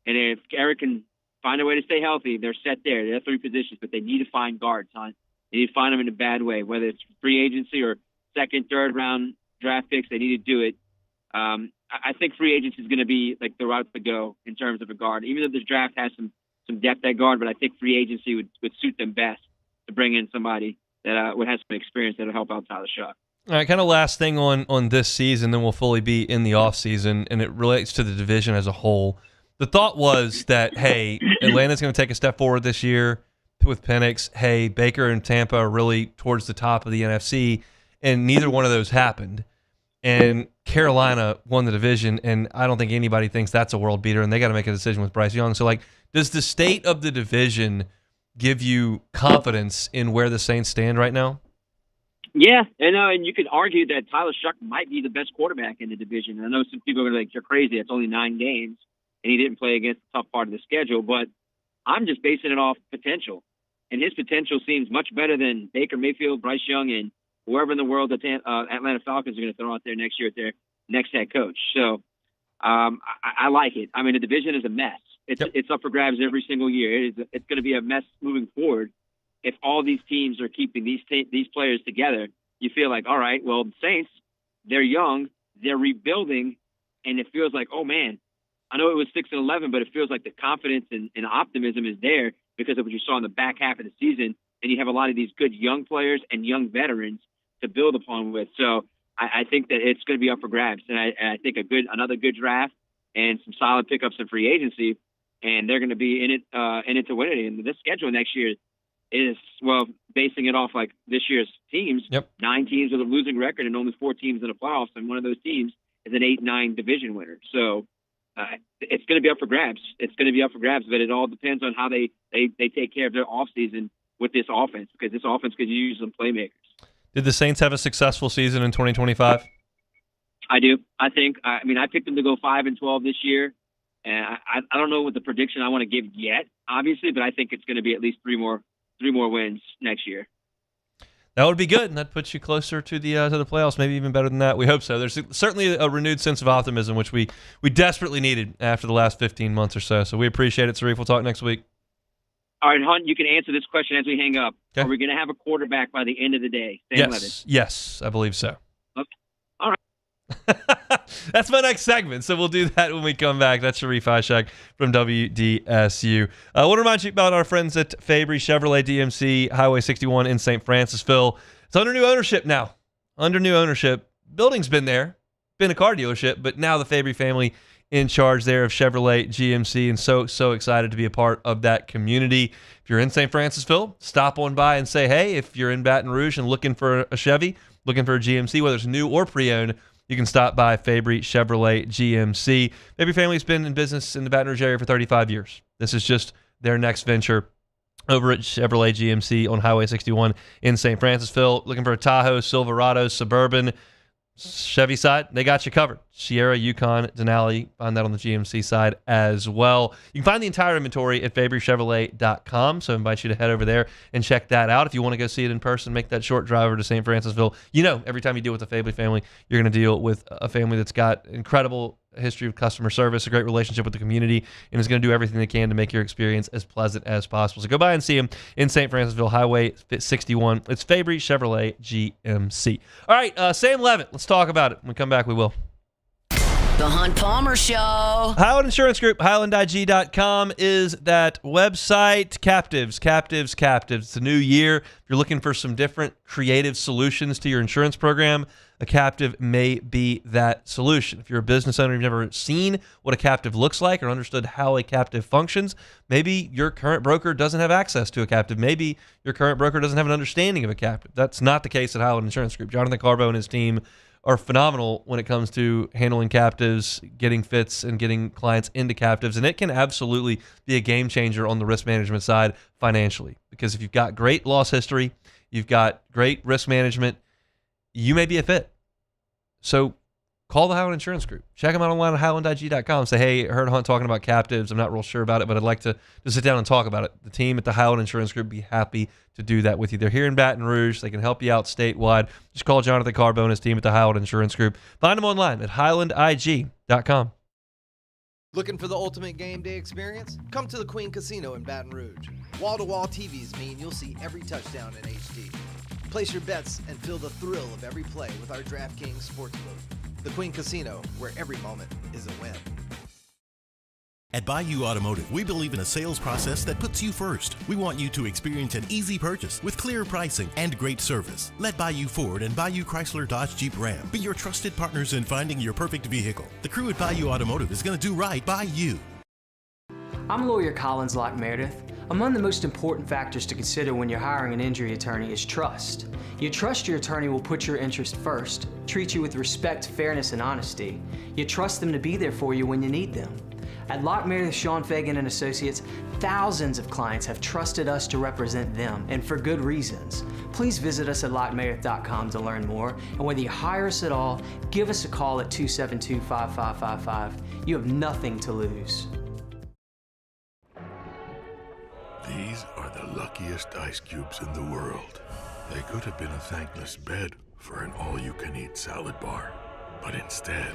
And if Eric can find a way to stay healthy, they're set there. They have 3 positions, but they need to find guards, hon. They need to find them in a bad way, whether it's free agency or second, third round draft picks. They need to do it. I think free agency is going to be like the route to go in terms of a guard, even though this draft has some depth at guard, but I think free agency would suit them best to bring in somebody that would have some experience that will help out Tyler Shuck. All right, kind of last thing on this season, then we'll fully be in the offseason, and it relates to the division as a whole. The thought was that, hey, Atlanta's going to take a step forward this year with Penix. Hey, Baker and Tampa are really towards the top of the NFC, and neither one of those happened. And Carolina won the division, and I don't think anybody thinks that's a world beater, and they got to make a decision with Bryce Young. So, does the state of the division give you confidence in where the Saints stand right now? Yeah, and you could argue that Tyler Shuck might be the best quarterback in the division. I know some people are going to be like, you're crazy. It's only 9 games, and he didn't play against the tough part of the schedule. But I'm just basing it off potential, and his potential seems much better than Baker Mayfield, Bryce Young, and whoever in the world the Atlanta Falcons are going to throw out there next year at their next head coach. So I like it. I mean, the division is a mess. It's up for grabs every single year. It's going to be a mess moving forward. If all these teams are keeping these players together, you feel like, all right, well, the Saints, they're young, they're rebuilding, and it feels like, oh, man, I know it was 6-11, but it feels like the confidence and optimism is there because of what you saw in the back half of the season, and you have a lot of these good young players and young veterans to build upon with. So I think that it's going to be up for grabs, and I think another good draft and some solid pickups in free agency, and they're going to be in it to win it. And this schedule next year is, well, basing it off like this year's teams, 9 teams with a losing record and only 4 teams in the playoffs, and one of those teams is an 8-9 division winner. So it's going to be up for grabs. It's going to be up for grabs, but it all depends on how they take care of their offseason with this offense, because this offense could use some playmakers. Did the Saints have a successful season in 2025? I do. I picked them to go 5-12 this year, and I don't know what the prediction I want to give yet, obviously, but I think it's going to be at least 3 more wins next year. That would be good, and that puts you closer to the playoffs, maybe even better than that. We hope so. There's certainly a renewed sense of optimism, which we desperately needed after the last 15 months or so. So we appreciate it, Sarif. We'll talk next week. All right, Hunt, you can answer this question as we hang up. Okay. Are we going to have a quarterback by the end of the day? Yes, I believe so. Okay. All right. That's my next segment, so we'll do that when we come back. That's Sarif Ishak from WDSU. I want to remind you about our friends at Fabry Chevrolet DMC, Highway 61 in St. Francisville. It's under new ownership now. Building's been there, been a car dealership, but now the Fabry family in charge there of Chevrolet GMC, and so excited to be a part of that community. If you're in St. Francisville, stop on by and say hey. If you're in Baton Rouge and looking for a Chevy, looking for a GMC, whether it's new or pre-owned, you can stop by Fabry Chevrolet GMC. Fabry family's been in business in the Baton Rouge area for 35 years. This is just their next venture over at Chevrolet GMC on Highway 61 in St. Francisville. Looking for a Tahoe, Silverado, Suburban, Chevy side, they got you covered. Sierra, Yukon, Denali, find that on the GMC side as well. You can find the entire inventory at FabryChevrolet.com, so I invite you to head over there and check that out. If you want to go see it in person, make that short drive over to St. Francisville. Every time you deal with a Fabry family, you're going to deal with a family that's got incredible history of customer service, a great relationship with the community, and is going to do everything they can to make your experience as pleasant as possible. So go by and see them in St. Francisville, Highway 61. It's Fabry Chevrolet GMC. All right, Sam Levitt, let's talk about it. When we come back, we will. The Hunt Palmer Show. Highland Insurance Group, HighlandIG.com is that website. Captives. It's a new year. If you're looking for some different creative solutions to your insurance program, a captive may be that solution. If you're a business owner, you've never seen what a captive looks like or understood how a captive functions, maybe your current broker doesn't have access to a captive. Maybe your current broker doesn't have an understanding of a captive. That's not the case at Highland Insurance Group. Jonathan Carbo and his team are phenomenal when it comes to handling captives, getting fits, and getting clients into captives. And it can absolutely be a game changer on the risk management side financially. Because if you've got great loss history, you've got great risk management, you may be a fit. So call the Highland Insurance Group. Check them out online at highlandig.com. Say, hey, I heard Hunt talking about captives. I'm not real sure about it, but I'd like to sit down and talk about it. The team at the Highland Insurance Group would be happy to do that with you. They're here in Baton Rouge. They can help you out statewide. Just call Jonathan Carbo and his team at the Highland Insurance Group. Find them online at highlandig.com. Looking for the ultimate game day experience? Come to the Queen Casino in Baton Rouge. Wall-to-wall TVs mean you'll see every touchdown in HD. Place your bets and feel the thrill of every play with our DraftKings Sportsbook. The Queen Casino, where every moment is a win. At Bayou Automotive, we believe in a sales process that puts you first. We want you to experience an easy purchase with clear pricing and great service. Let Bayou Ford and Bayou Chrysler Dodge Jeep Ram be your trusted partners in finding your perfect vehicle. The crew at Bayou Automotive is going to do right by you. I'm lawyer Collins Locke Meredith. Among the most important factors to consider when you're hiring an injury attorney is trust. You trust your attorney will put your interest first, treat you with respect, fairness, and honesty. You trust them to be there for you when you need them. At Locke Meredith, Sean Fagan and Associates, thousands of clients have trusted us to represent them, and for good reasons. Please visit us at LockeMeredith.com to learn more, and whether you hire us at all, give us a call at 272-5555. You have nothing to lose. These are the luckiest ice cubes in the world. They could have been a thankless bed for an all-you-can-eat salad bar. But instead,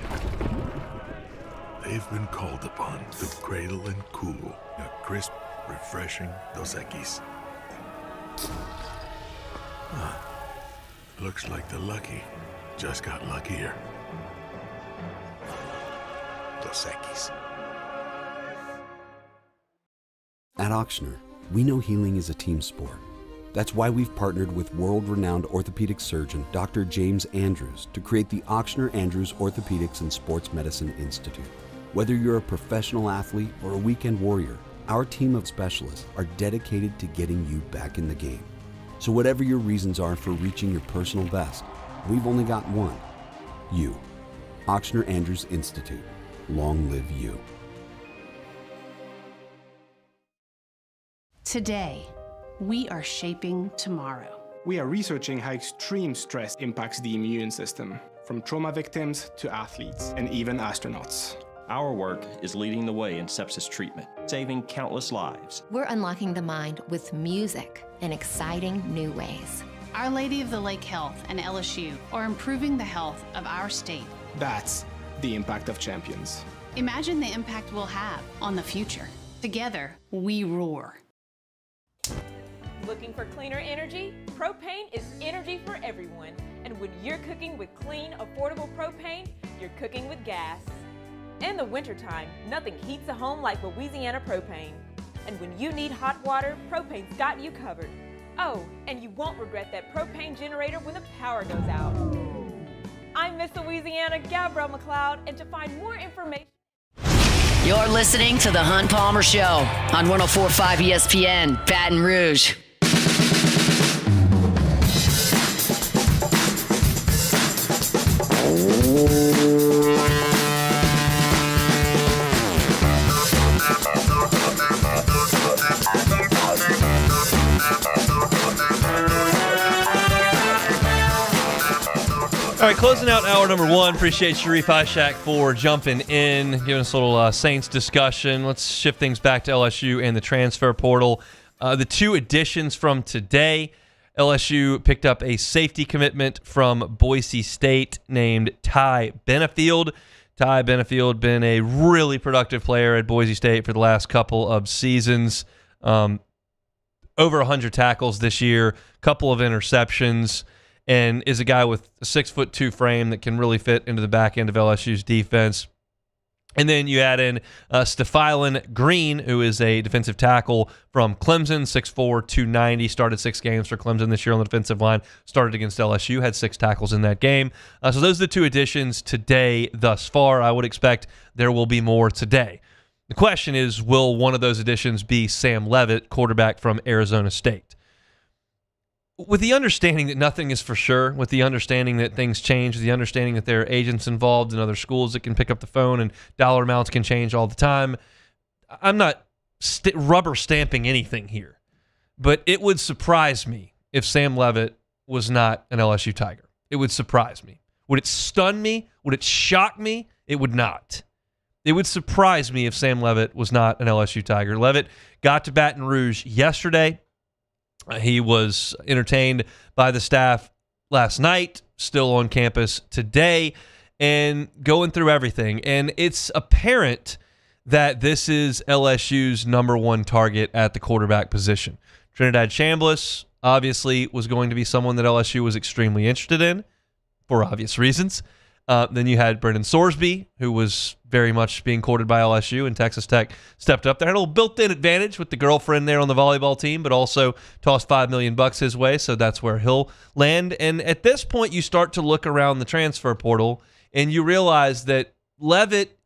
they've been called upon to cradle and cool a crisp, refreshing Dos Equis. Looks like the lucky just got luckier. Dos Equis. At Auctioner, we know healing is a team sport. That's why we've partnered with world-renowned orthopedic surgeon Dr. James Andrews to create the Auctioner Andrews Orthopedics and Sports Medicine Institute. Whether you're a professional athlete or a weekend warrior, our team of specialists are dedicated to getting you back in the game. So whatever your reasons are for reaching your personal best, we've only got one: you. Auctioner Andrews Institute. Long live you. Today, we are shaping tomorrow. We are researching how extreme stress impacts the immune system, from trauma victims to athletes and even astronauts. Our work is leading the way in sepsis treatment, saving countless lives. We're unlocking the mind with music in exciting new ways. Our Lady of the Lake Health and LSU are improving the health of our state. That's the impact of champions. Imagine the impact we'll have on the future. Together, we roar. Looking for cleaner energy? Propane is energy for everyone. And when you're cooking with clean, affordable propane, you're cooking with gas. In the wintertime, nothing heats a home like Louisiana propane. And when you need hot water, propane's got you covered. Oh, and you won't regret that propane generator when the power goes out. I'm Miss Louisiana, Gabrielle McLeod, and to find more information... You're listening to The Hunt Palmer Show on 104.5 ESPN, Baton Rouge. All right, closing out hour number one. Appreciate Sharif Ishak for jumping in, giving us a little Saints discussion. Let's shift things back to LSU and the transfer portal. The two additions from today, LSU picked up a safety commitment from Boise State named Ty Benefield. Ty Benefield been a really productive player at Boise State for the last couple of seasons. Over 100 tackles this year, couple of interceptions, and is a guy with a 6'2" frame that can really fit into the back end of LSU's defense. And then you add in Stephylan Green, who is a defensive tackle from Clemson, 6'4", 290, started 6 games for Clemson this year on the defensive line, started against LSU, had 6 tackles in that game. So those are the 2 additions today thus far. I would expect there will be more today. The question is, will one of those additions be Sam Leavitt, quarterback from Arizona State? With the understanding that nothing is for sure, with the understanding that things change, with the understanding that there are agents involved in other schools that can pick up the phone and dollar amounts can change all the time, I'm not rubber stamping anything here. But it would surprise me if Sam Leavitt was not an LSU Tiger. It would surprise me. Would it stun me? Would it shock me? It would not. It would surprise me if Sam Leavitt was not an LSU Tiger. Leavitt got to Baton Rouge yesterday. He was entertained by the staff last night, still on campus today, and going through everything. And it's apparent that this is LSU's number 1 target at the quarterback position. Trinidad Chambliss obviously was going to be someone that LSU was extremely interested in for obvious reasons. Then you had Brendan Sorsby, who was very much being courted by LSU, and Texas Tech stepped up there. Had a little built-in advantage with the girlfriend there on the volleyball team, but also tossed $5 million his way, so that's where he'll land. And at this point, you start to look around the transfer portal, and you realize that Leavitt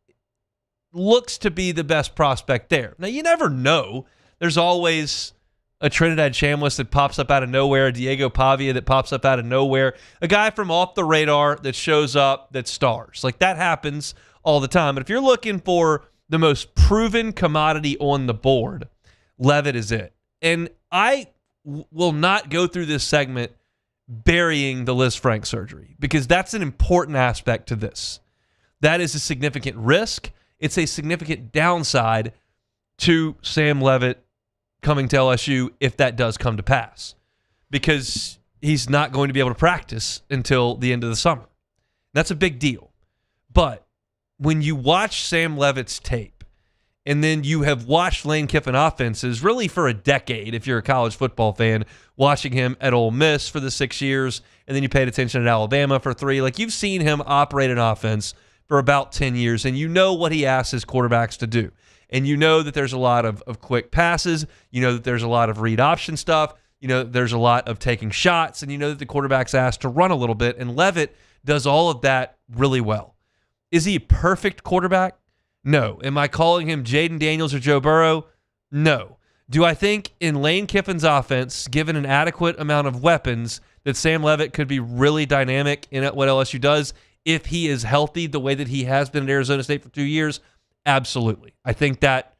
looks to be the best prospect there. Now, you never know. There's always a Trinidad Chambliss that pops up out of nowhere, a Diego Pavia that pops up out of nowhere, a guy from off the radar that shows up that stars. Like, that happens all the time. But if you're looking for the most proven commodity on the board, Leavitt is it. And I will not go through this segment burying the Liz Frank surgery, because that's an important aspect to this. That is a significant risk. It's a significant downside to Sam Leavitt coming to LSU if that does come to pass, because he's not going to be able to practice until the end of the summer. That's a big deal. But when you watch Sam Leavitt's tape, and then you have watched Lane Kiffin offenses really for a decade, if you're a college football fan, watching him at Ole Miss for the 6 years, and then you paid attention at Alabama for 3, like, you've seen him operate an offense for about 10 years, and you know what he asks his quarterbacks to do. And you know that there's a lot of quick passes. You know that there's a lot of read option stuff. You know that there's a lot of taking shots. And you know that the quarterback's asked to run a little bit. And Leavitt does all of that really well. Is he a perfect quarterback? No. Am I calling him Jaden Daniels or Joe Burrow? No. Do I think in Lane Kiffin's offense, given an adequate amount of weapons, that Sam Leavitt could be really dynamic in what LSU does if he is healthy the way that he has been at Arizona State for 2 years? Absolutely. I think that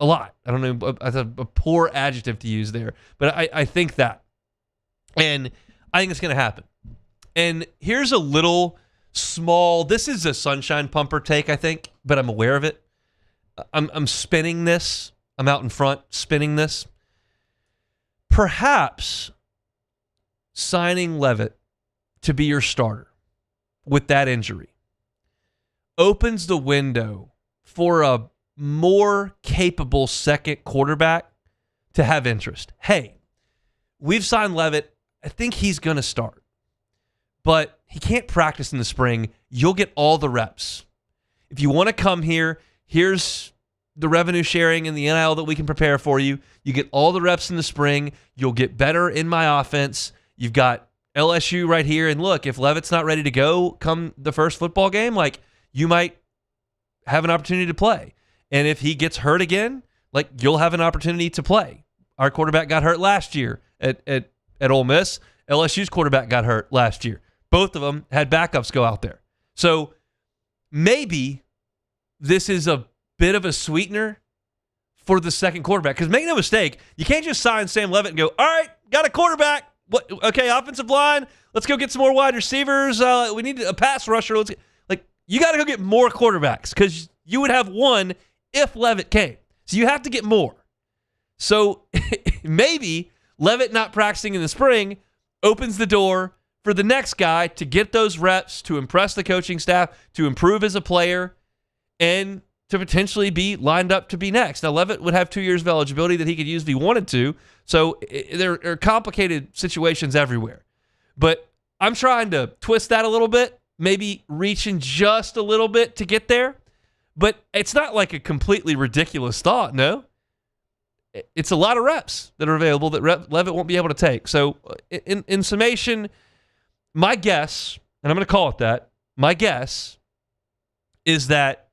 a lot. I don't know, that's a poor adjective to use there, but I think that. And I think it's going to happen. And here's a little small, this is a sunshine pumper take, I think, but I'm aware of it. I'm spinning this. I'm out in front spinning this. Perhaps signing Leavitt to be your starter with that injury opens the window for a more capable second quarterback to have interest. Hey, we've signed Leavitt. I think he's going to start, but he can't practice in the spring. You'll get all the reps. If you want to come here, here's the revenue sharing and the NIL that we can prepare for you. You get all the reps in the spring. You'll get better in my offense. You've got LSU right here. And look, if Leavitt's not ready to go come the first football game, like, you might have an opportunity to play. And if he gets hurt again, like, you'll have an opportunity to play. Our quarterback got hurt last year at Ole Miss. LSU's quarterback got hurt last year. Both of them had backups go out there. So maybe this is a bit of a sweetener for the second quarterback. Because make no mistake, you can't just sign Sam Leavitt and go, all right, got a quarterback. What? Okay, offensive line. Let's go get some more wide receivers. We need a pass rusher. You got to go get more quarterbacks, because you would have one if Leavitt came. So you have to get more. So maybe Leavitt not practicing in the spring opens the door for the next guy to get those reps, to impress the coaching staff, to improve as a player, and to potentially be lined up to be next. Now, Leavitt would have 2 years of eligibility that he could use if he wanted to. So there are complicated situations everywhere. But I'm trying to twist that a little bit maybe reaching just a little bit to get there. But it's not like a completely ridiculous thought, no. It's a lot of reps that are available that Levitt won't be able to take. So in summation, my guess, and I'm going to call it that, my guess is that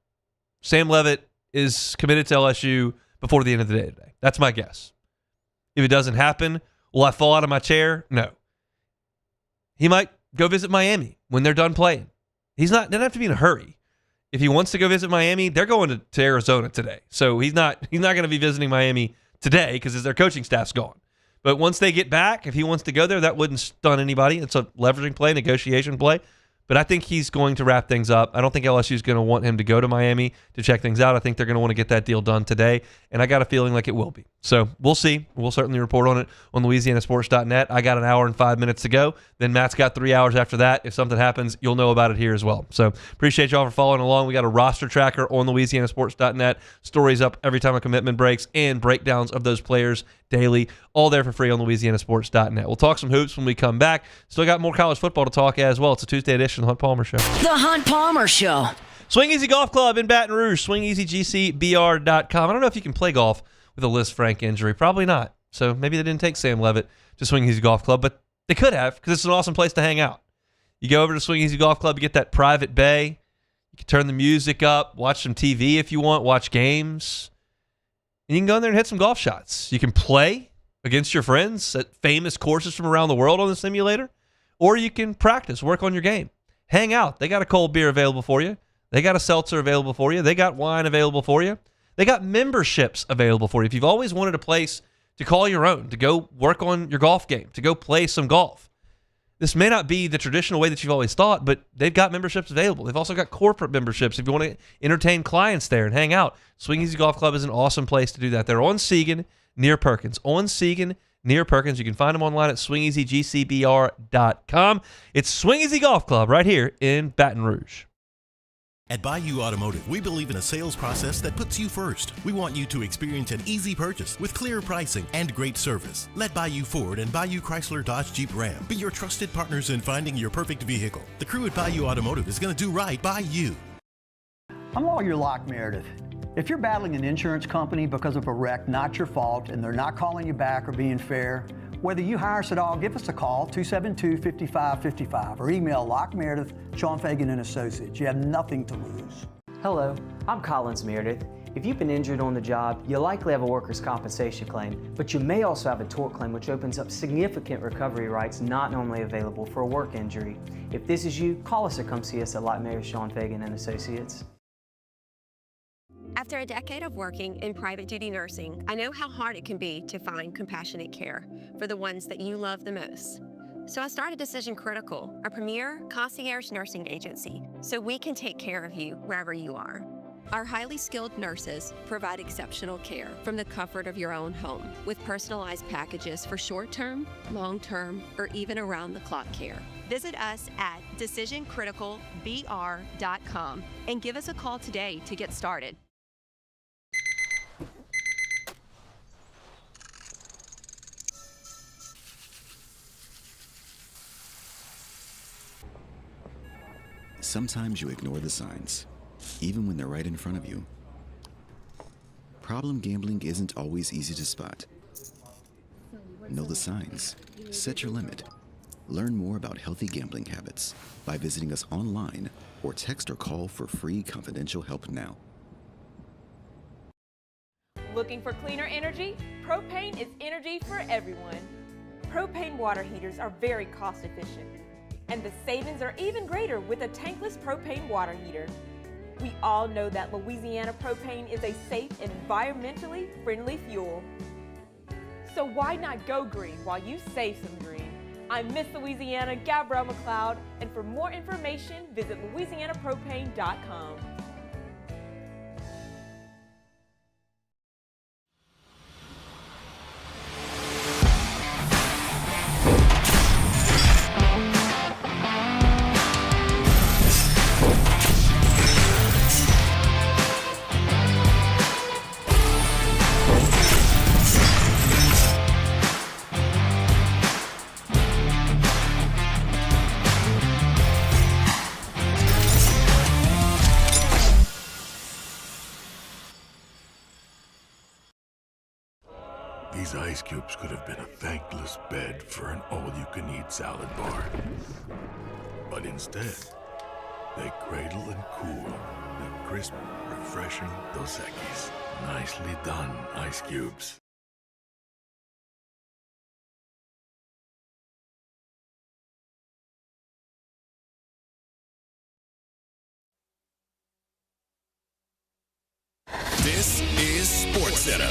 Sam Levitt is committed to LSU before the end of the day today. That's my guess. If it doesn't happen, will I fall out of my chair? No. He might go visit Miami when they're done playing. Doesn't have to be in a hurry. If he wants to go visit Miami, they're going to Arizona today. So he's not going to be visiting Miami today because their coaching staff's gone. But once they get back, if he wants to go there, that wouldn't stun anybody. It's a leveraging play, negotiation play. But I think he's going to wrap things up. I don't think LSU is going to want him to go to Miami to check things out. I think they're going to want to get that deal done today, and I got a feeling like it will be. So we'll see. We'll certainly report on it on LouisianaSports.net. I got an hour and 5 minutes to go. Then Matt's got 3 hours after that. If something happens, you'll know about it here as well. So appreciate y'all for following along. We got a roster tracker on LouisianaSports.net. Stories up every time a commitment breaks and breakdowns of those players daily. All there for free on LouisianaSports.net. We'll talk some hoops when we come back. Still got more college football to talk as well. It's a Tuesday edition of the Hunt Palmer Show. The Hunt Palmer Show. Swing Easy Golf Club in Baton Rouge. SwingEasyGCBR.com. I don't know if you can play golf with a Liz Frank injury. Probably not. So maybe they didn't take Sam Levitt to Swing Easy Golf Club, but they could have because it's an awesome place to hang out. You go over to Swing Easy Golf Club, you get that private bay. You can turn the music up, watch some TV if you want, watch games. And you can go in there and hit some golf shots. You can play against your friends at famous courses from around the world on the simulator, or you can practice, work on your game. Hang out. They got a cold beer available for you. They got a seltzer available for you. They got wine available for you. They got memberships available for you. If you've always wanted a place to call your own, to go work on your golf game, to go play some golf, this may not be the traditional way that you've always thought, but they've got memberships available. They've also got corporate memberships if you want to entertain clients there and hang out. Swing Easy Golf Club is an awesome place to do that. They're on Segan, near Perkins. On Segan, near Perkins. You can find them online at swingeasygcbr.com. It's Swing Easy Golf Club right here in Baton Rouge. At Bayou Automotive, we believe in a sales process that puts you first. We want you to experience an easy purchase with clear pricing and great service. Let Bayou Ford and Bayou Chrysler Dodge Jeep Ram be your trusted partners in finding your perfect vehicle. The crew at Bayou Automotive is going to do right by you. I'm Lawyer Locke Meredith. If you're battling an insurance company because of a wreck not your fault and they're not calling you back or being fair, whether you hire us at all, give us a call, 272-5555, or email Locke Meredith, Sean Fagan and Associates. You have nothing to lose. Hello, I'm Collins Meredith. If you've been injured on the job, you likely have a workers' compensation claim, but you may also have a tort claim which opens up significant recovery rights not normally available for a work injury. If this is you, call us or come see us at Locke Meredith, Sean Fagan and Associates. After a decade of working in private duty nursing, I know how hard it can be to find compassionate care for the ones that you love the most. So I started Decision Critical, a premier concierge nursing agency, so we can take care of you wherever you are. Our highly skilled nurses provide exceptional care from the comfort of your own home with personalized packages for short-term, long-term, or even around-the-clock care. Visit us at decisioncriticalbr.com and give us a call today to get started. Sometimes you ignore the signs, even when they're right in front of you. Problem gambling isn't always easy to spot. Know the signs. Set your limit. Learn more about healthy gambling habits by visiting us online or text or call for free confidential help now. Looking for cleaner energy? Propane is energy for everyone. Propane water heaters are very cost efficient, and the savings are even greater with a tankless propane water heater. We all know that Louisiana propane is a safe and environmentally friendly fuel. So why not go green while you save some green? I'm Miss Louisiana, Gabrielle McLeod, and for more information, visit louisianapropane.com. These ice cubes could have been a thankless bed for an all-you-can-eat salad bar. But instead, they cradle and cool the crisp, refreshing Dos Equis. Nicely done, ice cubes. This is SportsCenter.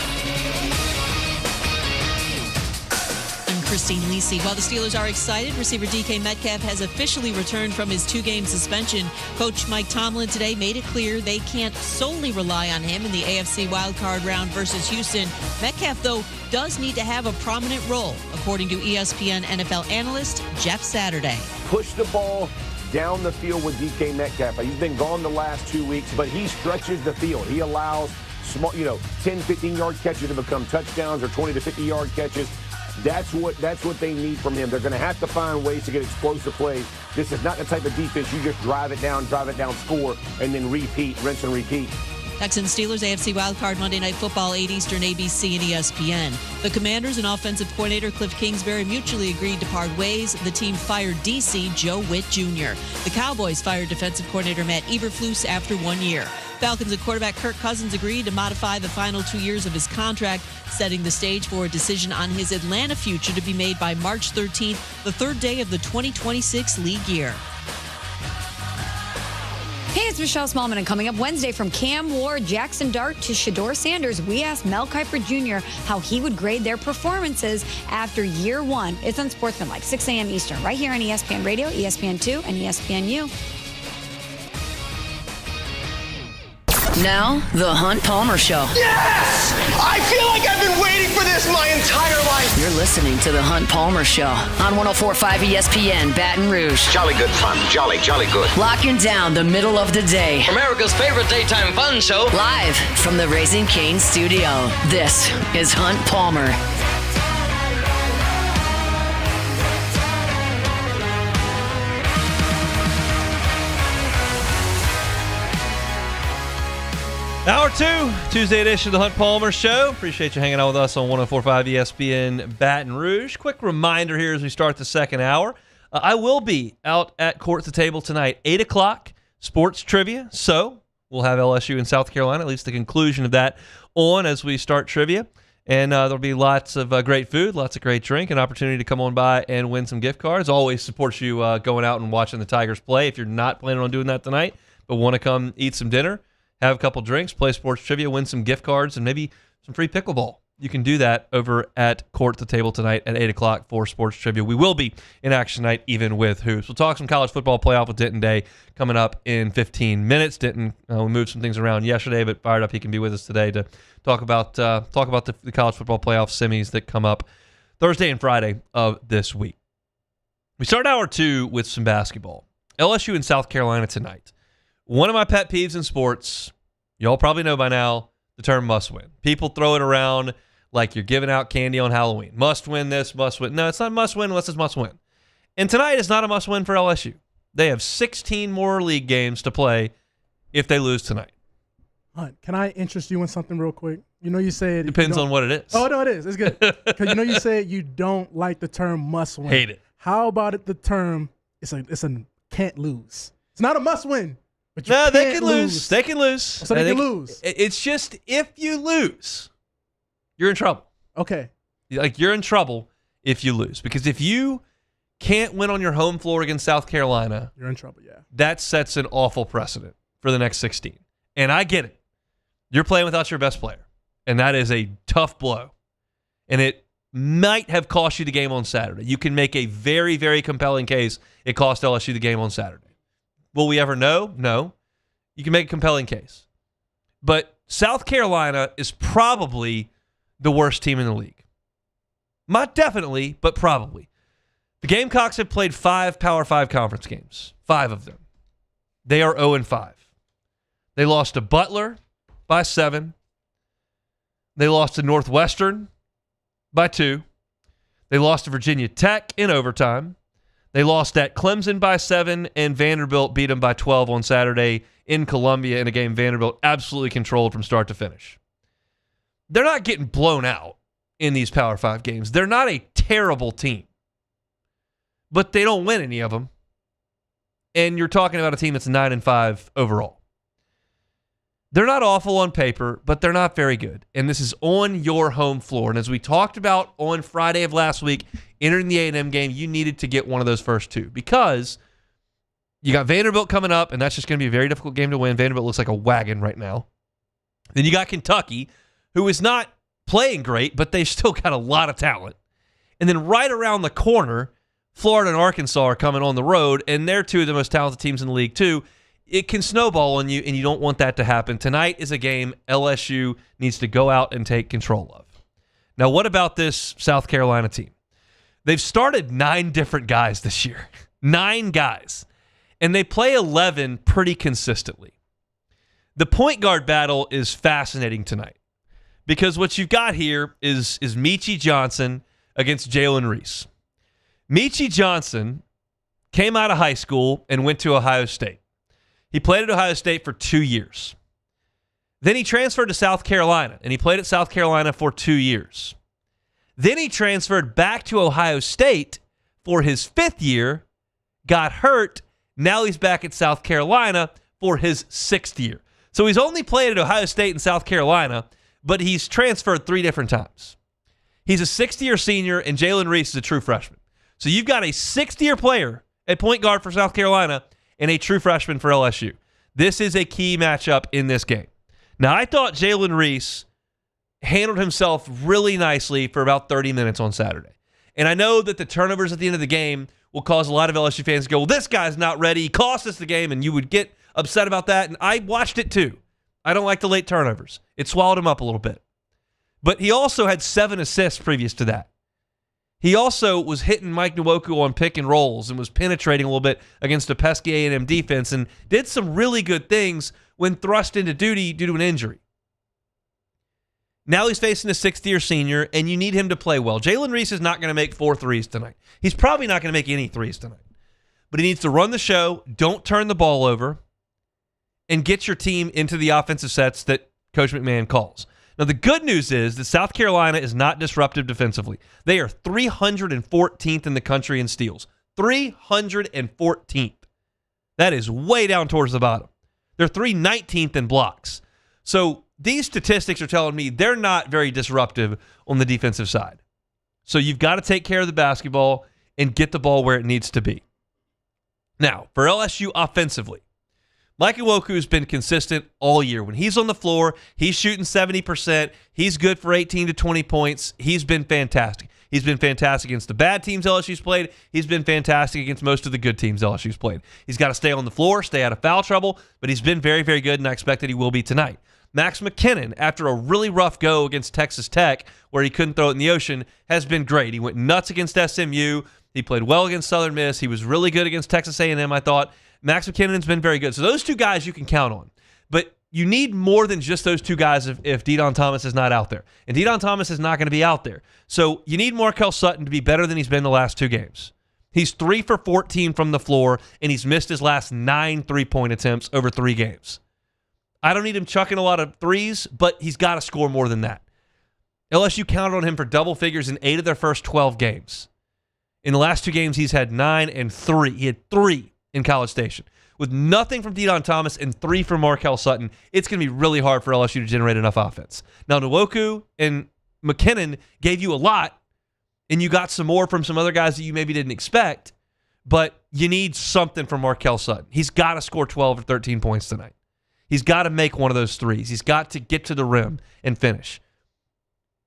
I'm Christine Lisi. While the Steelers are excited, receiver DK Metcalf has officially returned from his 2-game suspension. Coach Mike Tomlin today made it clear they can't solely rely on him in the AFC wildcard round versus Houston. Metcalf, though, does need to have a prominent role, according to ESPN NFL analyst Jeff Saturday. Push the ball down the field with DK Metcalf. He's been gone the last 2 weeks, but he stretches the field. He allows small, 10, 15-yard catches to become touchdowns or 20 to 50-yard catches. That's what they need from him. They're going to have to find ways to get explosive plays. This is not the type of defense you just drive it down, score, and then repeat, rinse and repeat. Texans Steelers AFC wildcard Monday Night Football, 8 Eastern, ABC and ESPN. The Commanders and offensive coordinator Cliff Kingsbury mutually agreed to part ways. The team fired DC Joe Witt Jr. The Cowboys fired defensive coordinator Matt Eberflus after 1 year. Falcons and quarterback Kirk Cousins agreed to modify the final 2 years of his contract, setting the stage for a decision on his Atlanta future to be made by March 13th, the third day of the 2026 league year. Hey, it's Michelle Smallman, and coming up Wednesday, from Cam Ward, Jackson Dart to Shedeur Sanders, we asked Mel Kiper Jr. how he would grade their performances after year one. It's on Sportsmanlike, 6 a.m. Eastern, right here on ESPN Radio, ESPN2, and ESPNU. Now, the Hunt Palmer Show. Yes! I feel like I've been waiting for this my entire life. You're listening to the Hunt Palmer Show on 104.5 ESPN Baton Rouge. Jolly good fun. Jolly good. Locking down the middle of the day. America's favorite daytime fun show. Live from the Raising Cane's studio. This is Hunt Palmer. Hour 2, Tuesday edition of the Hunt Palmer Show. Appreciate you hanging out with us on 104.5 ESPN Baton Rouge. Quick reminder here as we start the second hour. I will be out at Court at the Table tonight, 8 o'clock, sports trivia. So we'll have LSU in South Carolina, at least the conclusion of that, on as we start trivia. And there'll be lots of great food, lots of great drink, an opportunity to come on by and win some gift cards. Always supports you going out and watching the Tigers play if you're not planning on doing that tonight, but want to come eat some dinner, have a couple drinks, play sports trivia, win some gift cards, and maybe some free pickleball. You can do that over at Court at the Table tonight at 8 o'clock for sports trivia. We will be in action tonight, even with hoops. We'll talk some college football playoff with Denton Day coming up in 15 minutes. Denton, we moved some things around yesterday, but fired up he can be with us today to talk about the college football playoff semis that come up Thursday and Friday of this week. We start hour 2 with some basketball. LSU in South Carolina tonight. One of my pet peeves in sports, y'all probably know by now, the term must win. People throw it around like you're giving out candy on Halloween. Must win this, must win. No, it's not must win unless it's must win. And tonight is not a must win for LSU. They have 16 more league games to play if they lose tonight. Hunt, can I interest you in something real quick? You know you said... Depends on what it is. Oh, no, it is. It's good. Because you said you don't like the term must win. Hate it. How about it the term, it's a can't lose. It's not a must win. But no, they can lose. They can lose. So they can lose. It's just if you lose, you're in trouble. Okay. Like you're in trouble if you lose. Because if you can't win on your home floor against South Carolina, you're in trouble, yeah. That sets an awful precedent for the next 16. And I get it. You're playing without your best player. And that is a tough blow. And it might have cost you the game on Saturday. You can make a very, very compelling case it cost LSU the game on Saturday. Will we ever know? No. You can make a compelling case. But South Carolina is probably the worst team in the league. Not definitely, but probably. The Gamecocks have played 5 Power 5 conference games. 5 of them. They are 0-5. They lost to Butler by 7. They lost to Northwestern by 2. They lost to Virginia Tech in overtime. They lost at Clemson by 7, and Vanderbilt beat them by 12 on Saturday in Columbia in a game Vanderbilt absolutely controlled from start to finish. They're not getting blown out in these Power 5 games. They're not a terrible team, but they don't win any of them. And you're talking about a team that's 9-5 overall. They're not awful on paper, but they're not very good. And this is on your home floor. And as we talked about on Friday of last week, entering the A&M game, you needed to get one of those first two because you got Vanderbilt coming up, and that's just going to be a very difficult game to win. Vanderbilt looks like a wagon right now. Then you got Kentucky, who is not playing great, but they've still got a lot of talent. And then right around the corner, Florida and Arkansas are coming on the road, and they're two of the most talented teams in the league too. It can snowball on you, and you don't want that to happen. Tonight is a game LSU needs to go out and take control of. Now, what about this South Carolina team? They've started 9 different guys this year. 9 guys. And they play 11 pretty consistently. The point guard battle is fascinating tonight because what you've got here is Meechie Johnson against Jalen Reese. Meechie Johnson came out of high school and went to Ohio State. He played at Ohio State for 2 years. Then he transferred to South Carolina, and he played at South Carolina for 2 years. Then he transferred back to Ohio State for his 5th year, got hurt. Now he's back at South Carolina for his 6th year. So he's only played at Ohio State and South Carolina, but he's transferred 3 different times. He's a 6th-year senior, and Jalen Reese is a true freshman. So you've got a 6th-year player at point guard for South Carolina and a true freshman for LSU. This is a key matchup in this game. Now, I thought Jalen Reese handled himself really nicely for about 30 minutes on Saturday. And I know that the turnovers at the end of the game will cause a lot of LSU fans to go, well, this guy's not ready. He cost us the game, and you would get upset about that. And I watched it too. I don't like the late turnovers. It swallowed him up a little bit. But he also had 7 assists previous to that. He also was hitting Mike Nwoku on pick and rolls and was penetrating a little bit against a pesky A&M defense and did some really good things when thrust into duty due to an injury. Now he's facing a 6th-year senior, and you need him to play well. Jalen Reese is not going to make 4 threes tonight. He's probably not going to make any threes tonight. But he needs to run the show, don't turn the ball over, and get your team into the offensive sets that Coach McMahon calls. Now, the good news is that South Carolina is not disruptive defensively. They are 314th in the country in steals. 314th. That is way down towards the bottom. They're 319th in blocks. So these statistics are telling me they're not very disruptive on the defensive side. So you've got to take care of the basketball and get the ball where it needs to be. Now, for LSU offensively, Mike Nwoku has been consistent all year. When he's on the floor, he's shooting 70%. He's good for 18 to 20 points. He's been fantastic. He's been fantastic against the bad teams LSU's played. He's been fantastic against most of the good teams LSU's played. He's got to stay on the floor, stay out of foul trouble, but he's been very, very good, and I expect that he will be tonight. Max McKinnon, after a really rough go against Texas Tech, where he couldn't throw it in the ocean, has been great. He went nuts against SMU. He played well against Southern Miss. He was really good against Texas A&M, I thought. Max McKinnon's been very good. So those 2 guys you can count on. But you need more than just those 2 guys if De'Don Thomas is not out there. And De'Don Thomas is not going to be out there. So you need Markel Sutton to be better than he's been the last 2 games. He's 3 for 14 from the floor, and he's missed his last 9 3-point attempts over 3 games. I don't need him chucking a lot of threes, but he's got to score more than that. LSU counted on him for double figures in 8 of their first 12 games. In the last 2 games, he's had 9 and 3. He had 3 in College Station. With nothing from De'Don Thomas and 3 from Markel Sutton, it's going to be really hard for LSU to generate enough offense. Now, Nwoku and McKinnon gave you a lot, and you got some more from some other guys that you maybe didn't expect, but you need something from Markel Sutton. He's got to score 12 or 13 points tonight. He's got to make one of those threes. He's got to get to the rim and finish.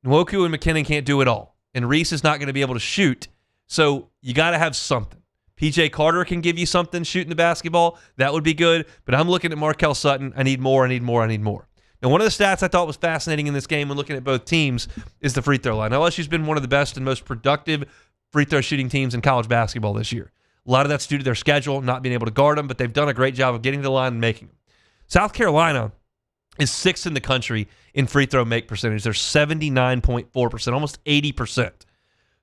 Nwoku and McKinnon can't do it all, and Reese is not going to be able to shoot, so you got to have something. PJ Carter can give you something shooting the basketball. That would be good. But I'm looking at Markel Sutton. I need more. Now, one of the stats I thought was fascinating in this game when looking at both teams is the free throw line. LSU's been one of the best and most productive free throw shooting teams in college basketball this year. A lot of that's due to their schedule, not being able to guard them, but they've done a great job of getting to the line and making them. South Carolina is 6th in the country in free throw make percentage. They're 79.4%, almost 80%.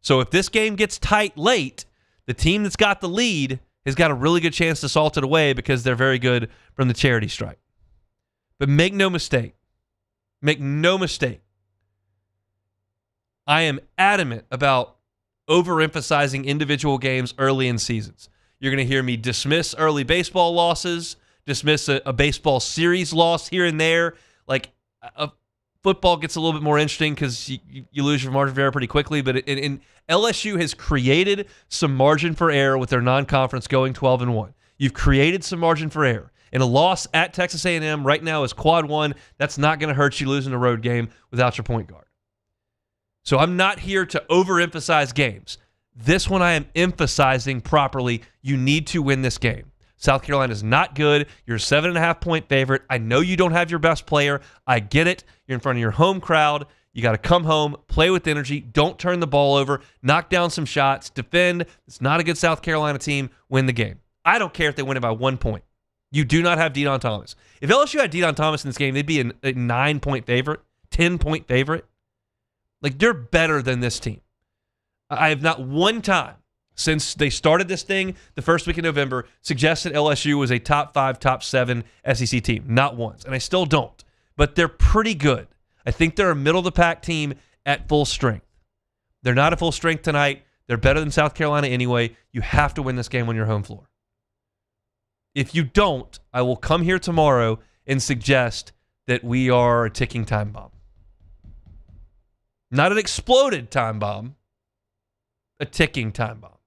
So if this game gets tight late, the team that's got the lead has got a really good chance to salt it away because they're very good from the charity stripe. But make no mistake. I am adamant about overemphasizing individual games early in seasons. You're going to hear me dismiss early baseball losses, dismiss a baseball series loss here and there. Like, football gets a little bit more interesting because you lose your margin of error pretty quickly. But in LSU has created some margin for error with their non-conference going 12-1. You've created some margin for error. And a loss at Texas A&M right now is quad one. That's not going to hurt you losing a road game without your point guard. So I'm not here to overemphasize games. This one I am emphasizing properly. You need to win this game. South Carolina is not good. You're a 7.5-point favorite. I know you don't have your best player. I get it. You're in front of your home crowd. You got to come home, play with energy. Don't turn the ball over. Knock down some shots. Defend. It's not a good South Carolina team. Win the game. I don't care if they win it by 1 point. You do not have De'Don Thomas. If LSU had De'Don Thomas in this game, they'd be a 9-point favorite, 10-point favorite. Like, they're better than this team. I have not one time since they started this thing the first week in November suggested LSU was a top 5, top 7 SEC team. Not once. And I still don't. But they're pretty good. I think they're a middle-of-the-pack team at full strength. They're not at full strength tonight. They're better than South Carolina anyway. You have to win this game on your home floor. If you don't, I will come here tomorrow and suggest that we are a ticking time bomb. Not an exploded time bomb, a ticking time bomb.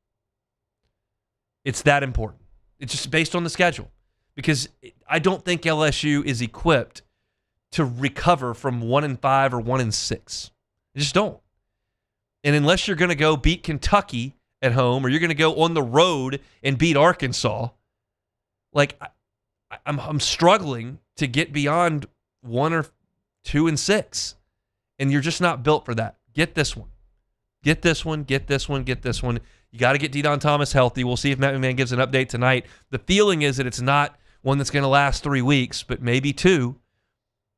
It's that important. It's just based on the schedule. Because I don't think LSU is equipped to recover from 1-5 or 1-6. I just don't. And unless you're going to go beat Kentucky at home or you're going to go on the road and beat Arkansas, like I'm struggling to get beyond 1 or 2-6. And you're just not built for that. Get this one. Get this one, get this one, get this one. You got to get De'Don Thomas healthy. We'll see if Matt McMahon gives an update tonight. The feeling is that it's not one that's going to last 3 weeks, but maybe 2.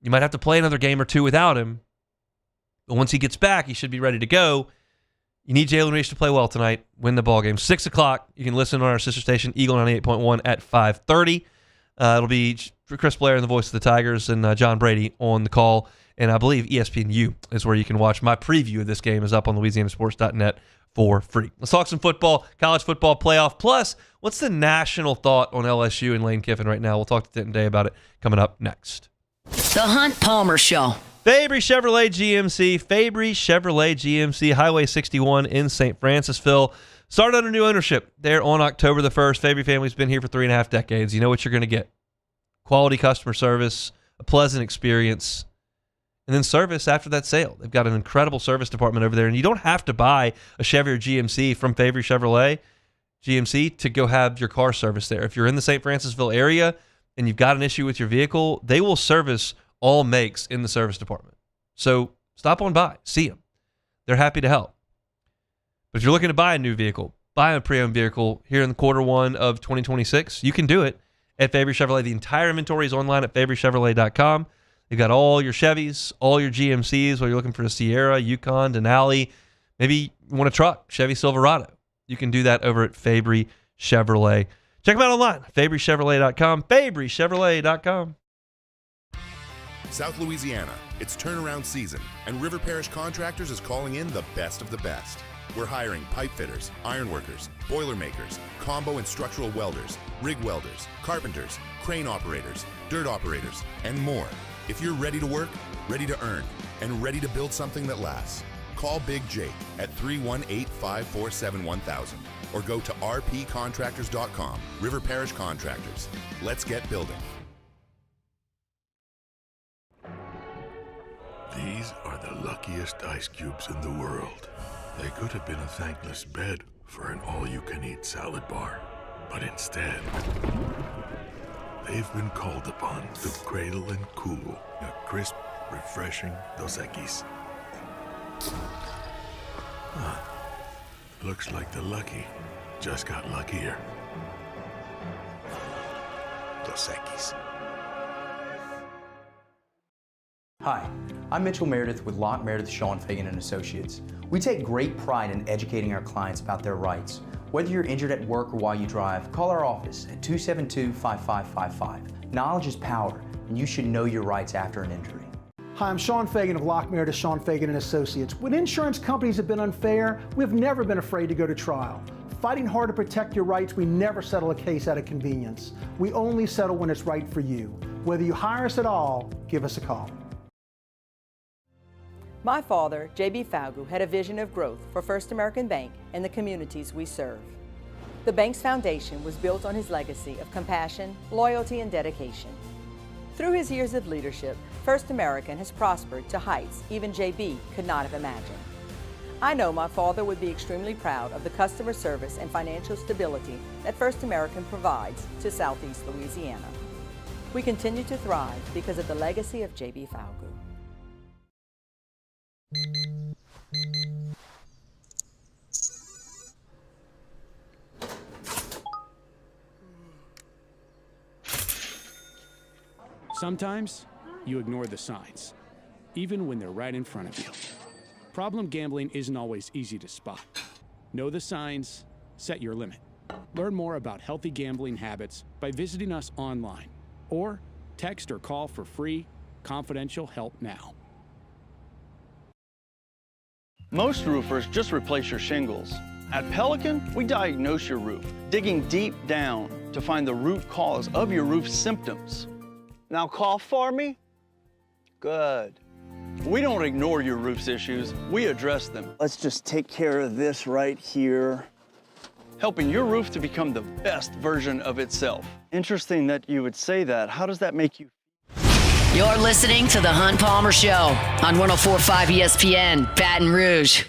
You might have to play another game or 2 without him. But once he gets back, he should be ready to go. You need Jalen Reese to play well tonight. Win the ball game. 6 o'clock. You can listen on our sister station, Eagle 98.1 at 5:30. It'll be Chris Blair and the voice of the Tigers and John Brady on the call. And I believe ESPNU is where you can watch. My preview of this game is up on LouisianaSports.net for free. Let's talk some football, college football playoff. Plus, what's the national thought on LSU and Lane Kiffin right now? We'll talk to Denton Day about it coming up next. The Hunt Palmer Show. Fabry Chevrolet GMC. Fabry Chevrolet GMC, Highway 61 in St. Francisville. Started under new ownership there on October the 1st. Fabry family's been here for 3.5 decades. You know what you're going to get. Quality customer service, a pleasant experience, and then service after that sale. They've got an incredible service department over there, and you don't have to buy a Chevy or GMC from Fabry Chevrolet GMC to go have your car serviced there. If you're in the St. Francisville area and you've got an issue with your vehicle, they will service all makes in the service department. So stop on by, see them. They're happy to help. But if you're looking to buy a new vehicle, buy a pre-owned vehicle here in the Q1 of 2026, you can do it at Fabry Chevrolet. The entire inventory is online at FabryChevrolet.com. You've got all your Chevys, all your GMCs, whether you're looking for a Sierra, Yukon, Denali, maybe you want a truck, Chevy Silverado. You can do that over at Fabry Chevrolet. Check them out online, FabryChevrolet.com, FabryChevrolet.com. South Louisiana, it's turnaround season, and River Parish Contractors is calling in the best of the best. We're hiring pipe fitters, iron workers, boiler makers, combo and structural welders, rig welders, carpenters, crane operators, dirt operators, and more. If you're ready to work, ready to earn, and ready to build something that lasts, call Big Jake at 318-547-1000 or go to rpcontractors.com. River Parish Contractors. Let's get building. These are the luckiest ice cubes in the world. They could have been a thankless bed for an all-you-can-eat salad bar, but instead, they've been called upon to cradle and cool a crisp, refreshing Dos Equis. Looks like the lucky just got luckier. Dos Equis. Hi, I'm Mitchell Meredith with Locke Meredith Sean Fagan & Associates. We take great pride in educating our clients about their rights. Whether you're injured at work or while you drive, call our office at 272-5555. Knowledge is power, and you should know your rights after an injury. Hi, I'm Sean Fagan of Lock Meredith, Sean Fagan and Associates. When insurance companies have been unfair, we've never been afraid to go to trial. Fighting hard to protect your rights, we never settle a case out of convenience. We only settle when it's right for you. Whether you hire us at all, give us a call. My father, J.B. Falgu, had a vision of growth for First American Bank and the communities we serve. The bank's foundation was built on his legacy of compassion, loyalty, and dedication. Through his years of leadership, First American has prospered to heights even J.B. could not have imagined. I know my father would be extremely proud of the customer service and financial stability that First American provides to Southeast Louisiana. We continue to thrive because of the legacy of J.B. Falgu. Sometimes you ignore the signs, even when they're right in front of you. Problem gambling isn't always easy to spot. Know the signs, set your limit. Learn more about healthy gambling habits by visiting us online or text or call for free, confidential help now. Most roofers just replace your shingles. At Pelican, we diagnose your roof, digging deep down to find the root cause of your roof symptoms. Now cough for me? Good. We don't ignore your roof's issues, we address them. Let's just take care of this right here. Helping your roof to become the best version of itself. Interesting that you would say that. How does that make you? You're listening to The Hunt Palmer Show on 104.5 ESPN, Baton Rouge.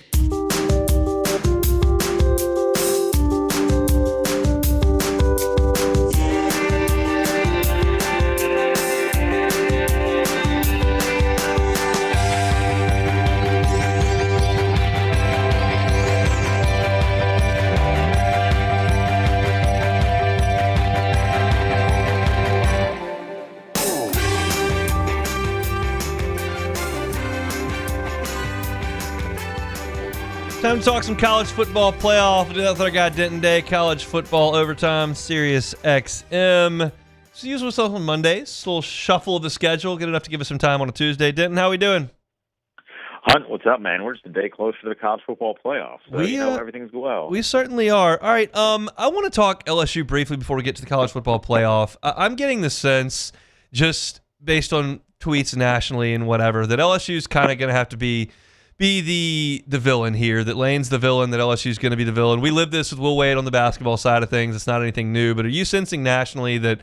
Time to talk some college football playoff. Do that with our guy Denton Day, college football overtime, Sirius XM. It's the usual stuff on Mondays. A little shuffle of the schedule. Good enough to give us some time on a Tuesday. Denton, how we doing? Hunt, what's up, man? We're just a day closer to the college football playoffs. So, everything's well. We certainly are. All right, I want to talk LSU briefly before we get to the college football playoff. I'm getting the sense, just based on tweets nationally and whatever, that LSU's kind of going to have to be the villain here, that Lane's the villain, that LSU's going to be the villain. We lived this with Will Wade on the basketball side of things. It's not anything new, but are you sensing nationally that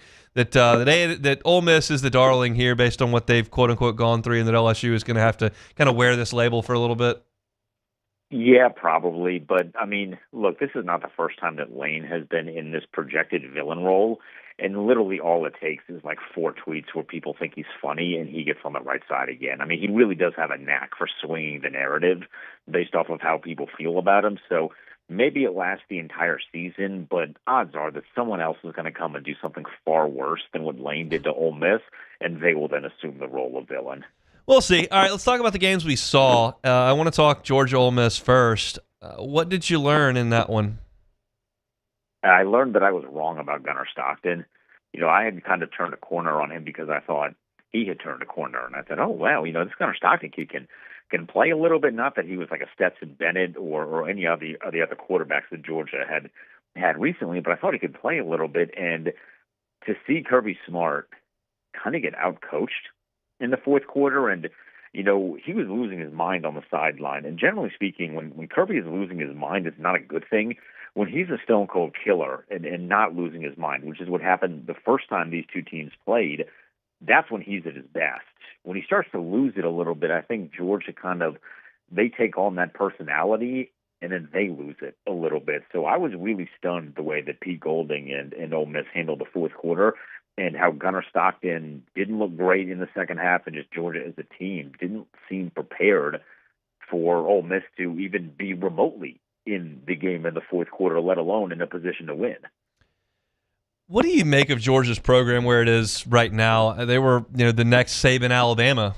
Ole Miss is the darling here based on what they've quote-unquote gone through, and that LSU is going to have to kind of wear this label for a little bit? Yeah, probably. But, I mean, look, this is not the first time that Lane has been in this projected villain role. And literally all it takes is like 4 tweets where people think he's funny and he gets on the right side again. I mean, he really does have a knack for swinging the narrative based off of how people feel about him. So maybe it lasts the entire season, but odds are that someone else is going to come and do something far worse than what Lane did to Ole Miss, and they will then assume the role of villain. We'll see. All right, let's talk about the games we saw. I want to talk Georgia-Ole Miss first. What did you learn in that one? I learned that I was wrong about Gunnar Stockton. You know, I had kind of turned a corner on him because I thought he had turned a corner. And I said, oh, wow, you know, this Gunnar Stockton kid can play a little bit. Not that he was like a Stetson Bennett or any of the other quarterbacks that Georgia had recently, but I thought he could play a little bit. And to see Kirby Smart kind of get out-coached in the fourth quarter, and, you know, he was losing his mind on the sideline. And generally speaking, when Kirby is losing his mind, it's not a good thing. When he's a stone-cold killer and not losing his mind, which is what happened the first time these two teams played, that's when he's at his best. When he starts to lose it a little bit, I think Georgia they take on that personality, and then they lose it a little bit. So I was really stunned the way that Pete Golding and Ole Miss handled the fourth quarter, and how Gunnar Stockton didn't look great in the second half, and just Georgia as a team didn't seem prepared for Ole Miss to even be remotely in the game in the fourth quarter, let alone in a position to win. What do you make of Georgia's program where it is right now? They were, you know, the next Saban, Alabama,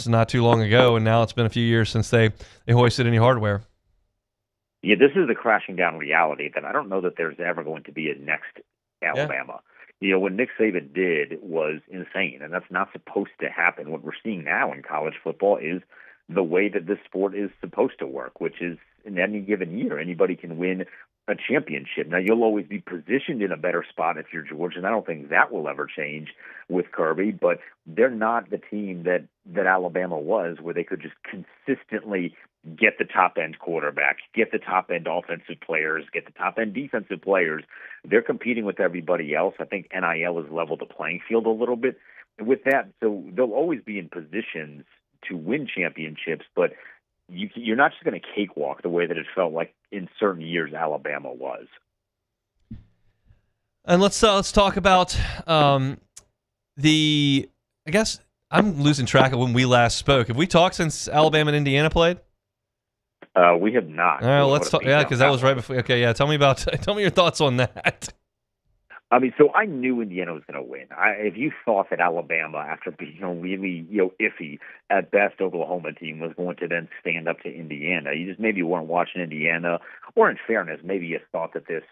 not too long ago, and now it's been a few years since they hoisted any hardware. Yeah, this is the crashing down reality that I don't know that there's ever going to be a next Alabama. What Nick Saban did was insane, and that's not supposed to happen. What we're seeing now in college football is the way that this sport is supposed to work, which is in any given year, anybody can win a championship. Now, you'll always be positioned in a better spot if you're Georgia, and I don't think that will ever change with Kirby, but they're not the team that Alabama was, where they could just consistently get the top-end quarterback, get the top-end offensive players, get the top-end defensive players. They're competing with everybody else. I think NIL has leveled the playing field a little bit with that, so they'll always be in positions to win championships, but you're not just going to cakewalk the way that it felt like in certain years Alabama was. And let's talk about I guess I'm losing track of when we last spoke. Have we talked since Alabama and Indiana played? We have not. All right, well, let's talk. Yeah, because that was right before. Okay, yeah. Tell me your thoughts on that. I mean, so I knew Indiana was going to win. If you thought that Alabama, after being a really iffy at best Oklahoma team, was going to then stand up to Indiana, you just maybe weren't watching Indiana, or in fairness, maybe you thought that this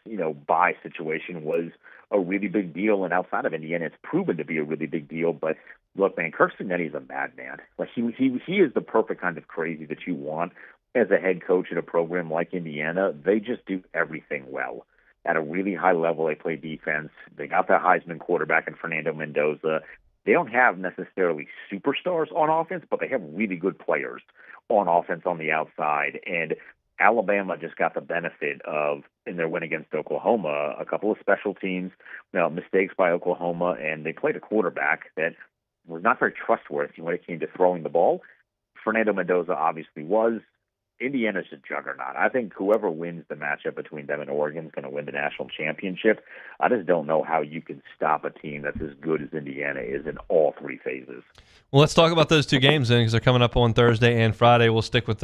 bye situation was a really big deal. And outside of Indiana, it's proven to be a really big deal. But look, man, Kirk Cignetti is a madman. Like he is the perfect kind of crazy that you want as a head coach at a program like Indiana. They just do everything well. At a really high level, they play defense. They got the Heisman quarterback in Fernando Mendoza. They don't have necessarily superstars on offense, but they have really good players on offense on the outside. And Alabama just got the benefit of, in their win against Oklahoma, a couple of special teams, mistakes by Oklahoma, and they played a quarterback that was not very trustworthy when it came to throwing the ball. Fernando Mendoza obviously was. Indiana's a juggernaut. I think whoever wins the matchup between them and Oregon is going to win the national championship. I just don't know how you can stop a team that's as good as Indiana is in all three phases. Well, let's talk about those two games then, because they're coming up on Thursday and Friday. We'll stick with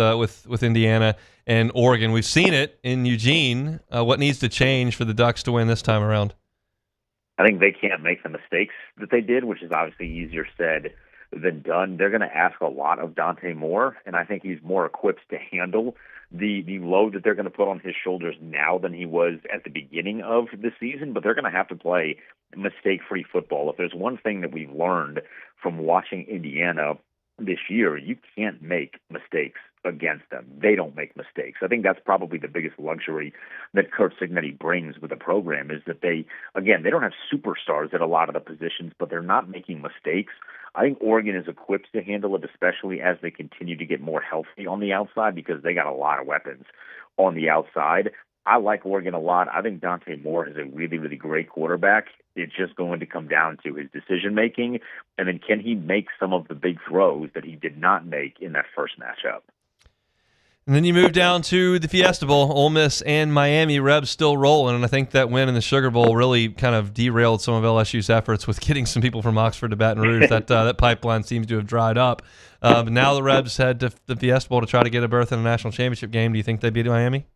Indiana and Oregon. We've seen it in Eugene. What needs to change for the Ducks to win this time around? I think they can't make the mistakes that they did, which is obviously easier said than done. They're going to ask a lot of Dante Moore, and I think he's more equipped to handle the load that they're going to put on his shoulders now than he was at the beginning of the season, but they're going to have to play mistake-free football. If there's one thing that we've learned from watching Indiana this year, you can't make mistakes against them. They don't make mistakes. I think that's probably the biggest luxury that Kurt Cignetti brings with the program, is that they don't have superstars at a lot of the positions, but they're not making mistakes. I think Oregon is equipped to handle it, especially as they continue to get more healthy on the outside, because they got a lot of weapons on the outside. I like Oregon a lot. I think Dante Moore is a really, really great quarterback. It's just going to come down to his decision-making, and then can he make some of the big throws that he did not make in that first matchup. And then you move down to the Fiesta Bowl. Ole Miss and Miami. Rebs still rolling, and I think that win in the Sugar Bowl really kind of derailed some of LSU's efforts with getting some people from Oxford to Baton Rouge. That pipeline seems to have dried up. But now the Rebs head to the Fiesta Bowl to try to get a berth in a national championship game. Do you think they beat Miami?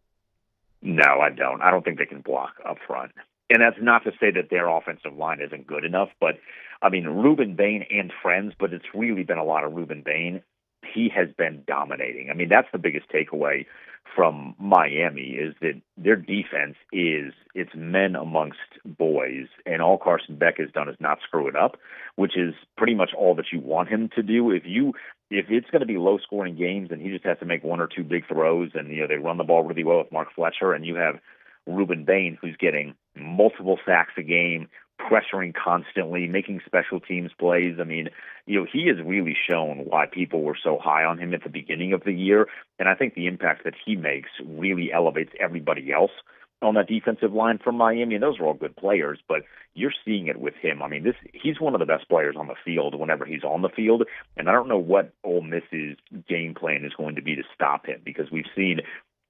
No, I don't. I don't think they can block up front. And that's not to say that their offensive line isn't good enough, but, I mean, Reuben Bain and friends, but it's really been a lot of Reuben Bain. He has been dominating. I mean, that's the biggest takeaway from Miami, is that their defense it's men amongst boys, and all Carson Beck has done is not screw it up, which is pretty much all that you want him to do. If it's going to be low-scoring games and he just has to make one or two big throws, and they run the ball really well with Mark Fletcher, and you have Reuben Bain, who's getting multiple sacks a game, pressuring constantly, making special teams plays. I mean, he has really shown why people were so high on him at the beginning of the year, and I think the impact that he makes really elevates everybody else on that defensive line from Miami, and those are all good players, but you're seeing it with him. I mean, he's one of the best players on the field whenever he's on the field, and I don't know what Ole Miss's game plan is going to be to stop him, because we've seen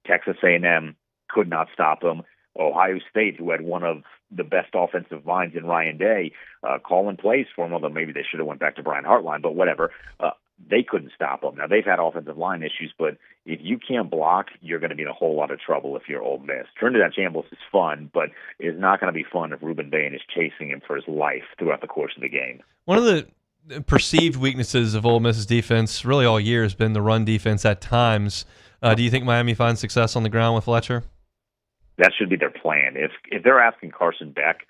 Texas A&M could not stop him. Ohio State, who had one of the best offensive lines in Ryan Day, calling plays for him, although maybe they should have went back to Brian Hartline, but whatever. They couldn't stop him. Now, they've had offensive line issues, but if you can't block, you're going to be in a whole lot of trouble if you're Ole Miss. Trinidad Chambliss is fun, but it's not going to be fun if Reuben Bain is chasing him for his life throughout the course of the game. One of the perceived weaknesses of Ole Miss's defense really all year has been the run defense at times. Do you think Miami finds success on the ground with Fletcher? That should be their plan. If they're asking Carson Beck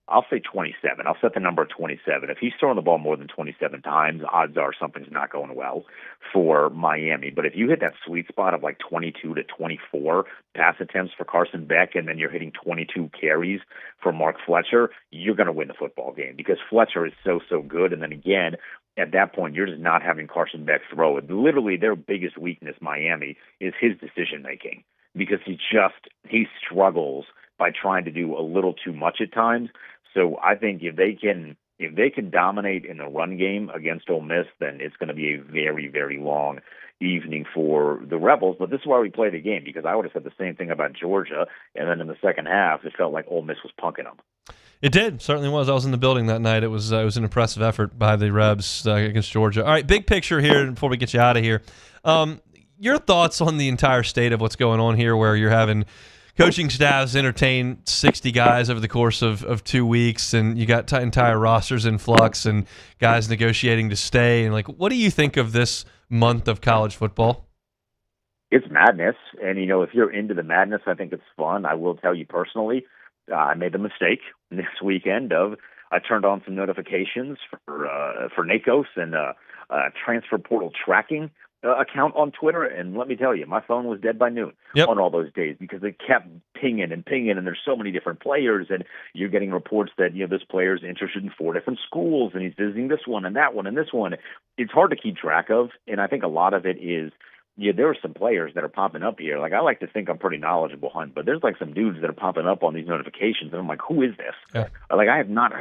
I'll say 27. I'll set the number at 27. If he's throwing the ball more than 27 times, odds are something's not going well for Miami. But if you hit that sweet spot of like 22 to 24 pass attempts for Carson Beck, and then you're hitting 22 carries for Mark Fletcher, you're going to win the football game because Fletcher is so good. And then again, at that point, you're just not having Carson Beck throw it. Literally, their biggest weakness, Miami, is his decision making because he struggles by trying to do a little too much at times. So I think if they can dominate in the run game against Ole Miss, then it's going to be a very, very long evening for the Rebels. But this is why we play the game, because I would have said the same thing about Georgia, and then in the second half, it felt like Ole Miss was punking them. It did. Certainly was. I was in the building that night. It was an impressive effort by the Rebs against Georgia. All right, big picture here before we get you out of here. Your thoughts on the entire state of what's going on here, where you're having coaching staffs entertain 60 guys over the course of 2 weeks, and you got entire rosters in flux and guys negotiating to stay. And like, what do you think of this month of college football? It's madness. And, if you're into the madness, I think it's fun. I will tell you personally, I made the mistake this weekend I turned on some notifications for NACOS and transfer portal tracking account on Twitter, and let me tell you, my phone was dead by noon on all those days because it kept pinging, and there's so many different players, and you're getting reports that this player's interested in 4 different schools, and he's visiting this one and that one and this one. It's hard to keep track of, and I think a lot of it is there are some players that are popping up here. Like, I like to think I'm pretty knowledgeable, Hunt, but there's like some dudes that are popping up on these notifications, and I'm like, who is this? Yeah. Like, I have not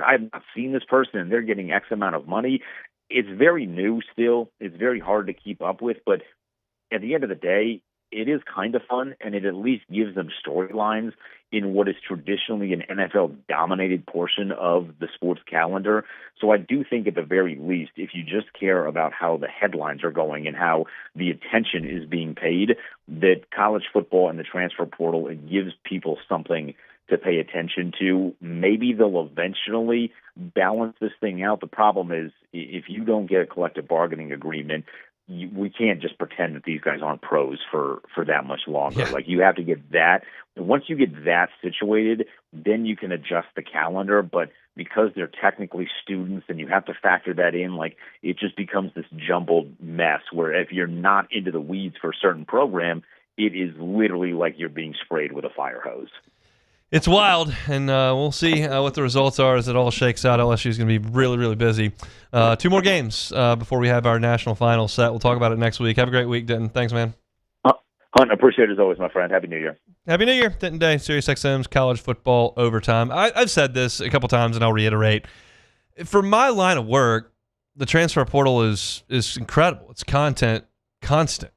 seen this person, and they're getting X amount of money. It's very new still. It's very hard to keep up with, but at the end of the day, it is kind of fun, and it at least gives them storylines in what is traditionally an NFL-dominated portion of the sports calendar. So I do think at the very least, if you just care about how the headlines are going and how the attention is being paid, that college football and the transfer portal, it gives people something to pay attention to. Maybe they'll eventually balance this thing out. The problem is, if you don't get a collective bargaining agreement, we can't just pretend that these guys aren't pros for that much longer. Yeah. Like, you have to get that. Once you get that situated, then you can adjust the calendar. But because they're technically students and you have to factor that in, like, it just becomes this jumbled mess where if you're not into the weeds for a certain program, it is literally like you're being sprayed with a fire hose. It's wild, and we'll see what the results are as it all shakes out. LSU is going to be really, really busy. 2 more games before we have our national final set. We'll talk about it next week. Have a great week, Denton. Thanks, man. Hunt, appreciate it as always, my friend. Happy New Year. Happy New Year. Denton Day, SiriusXM's College Football Overtime. I've said this a couple times, and I'll reiterate. For my line of work, the transfer portal is incredible. It's content constant.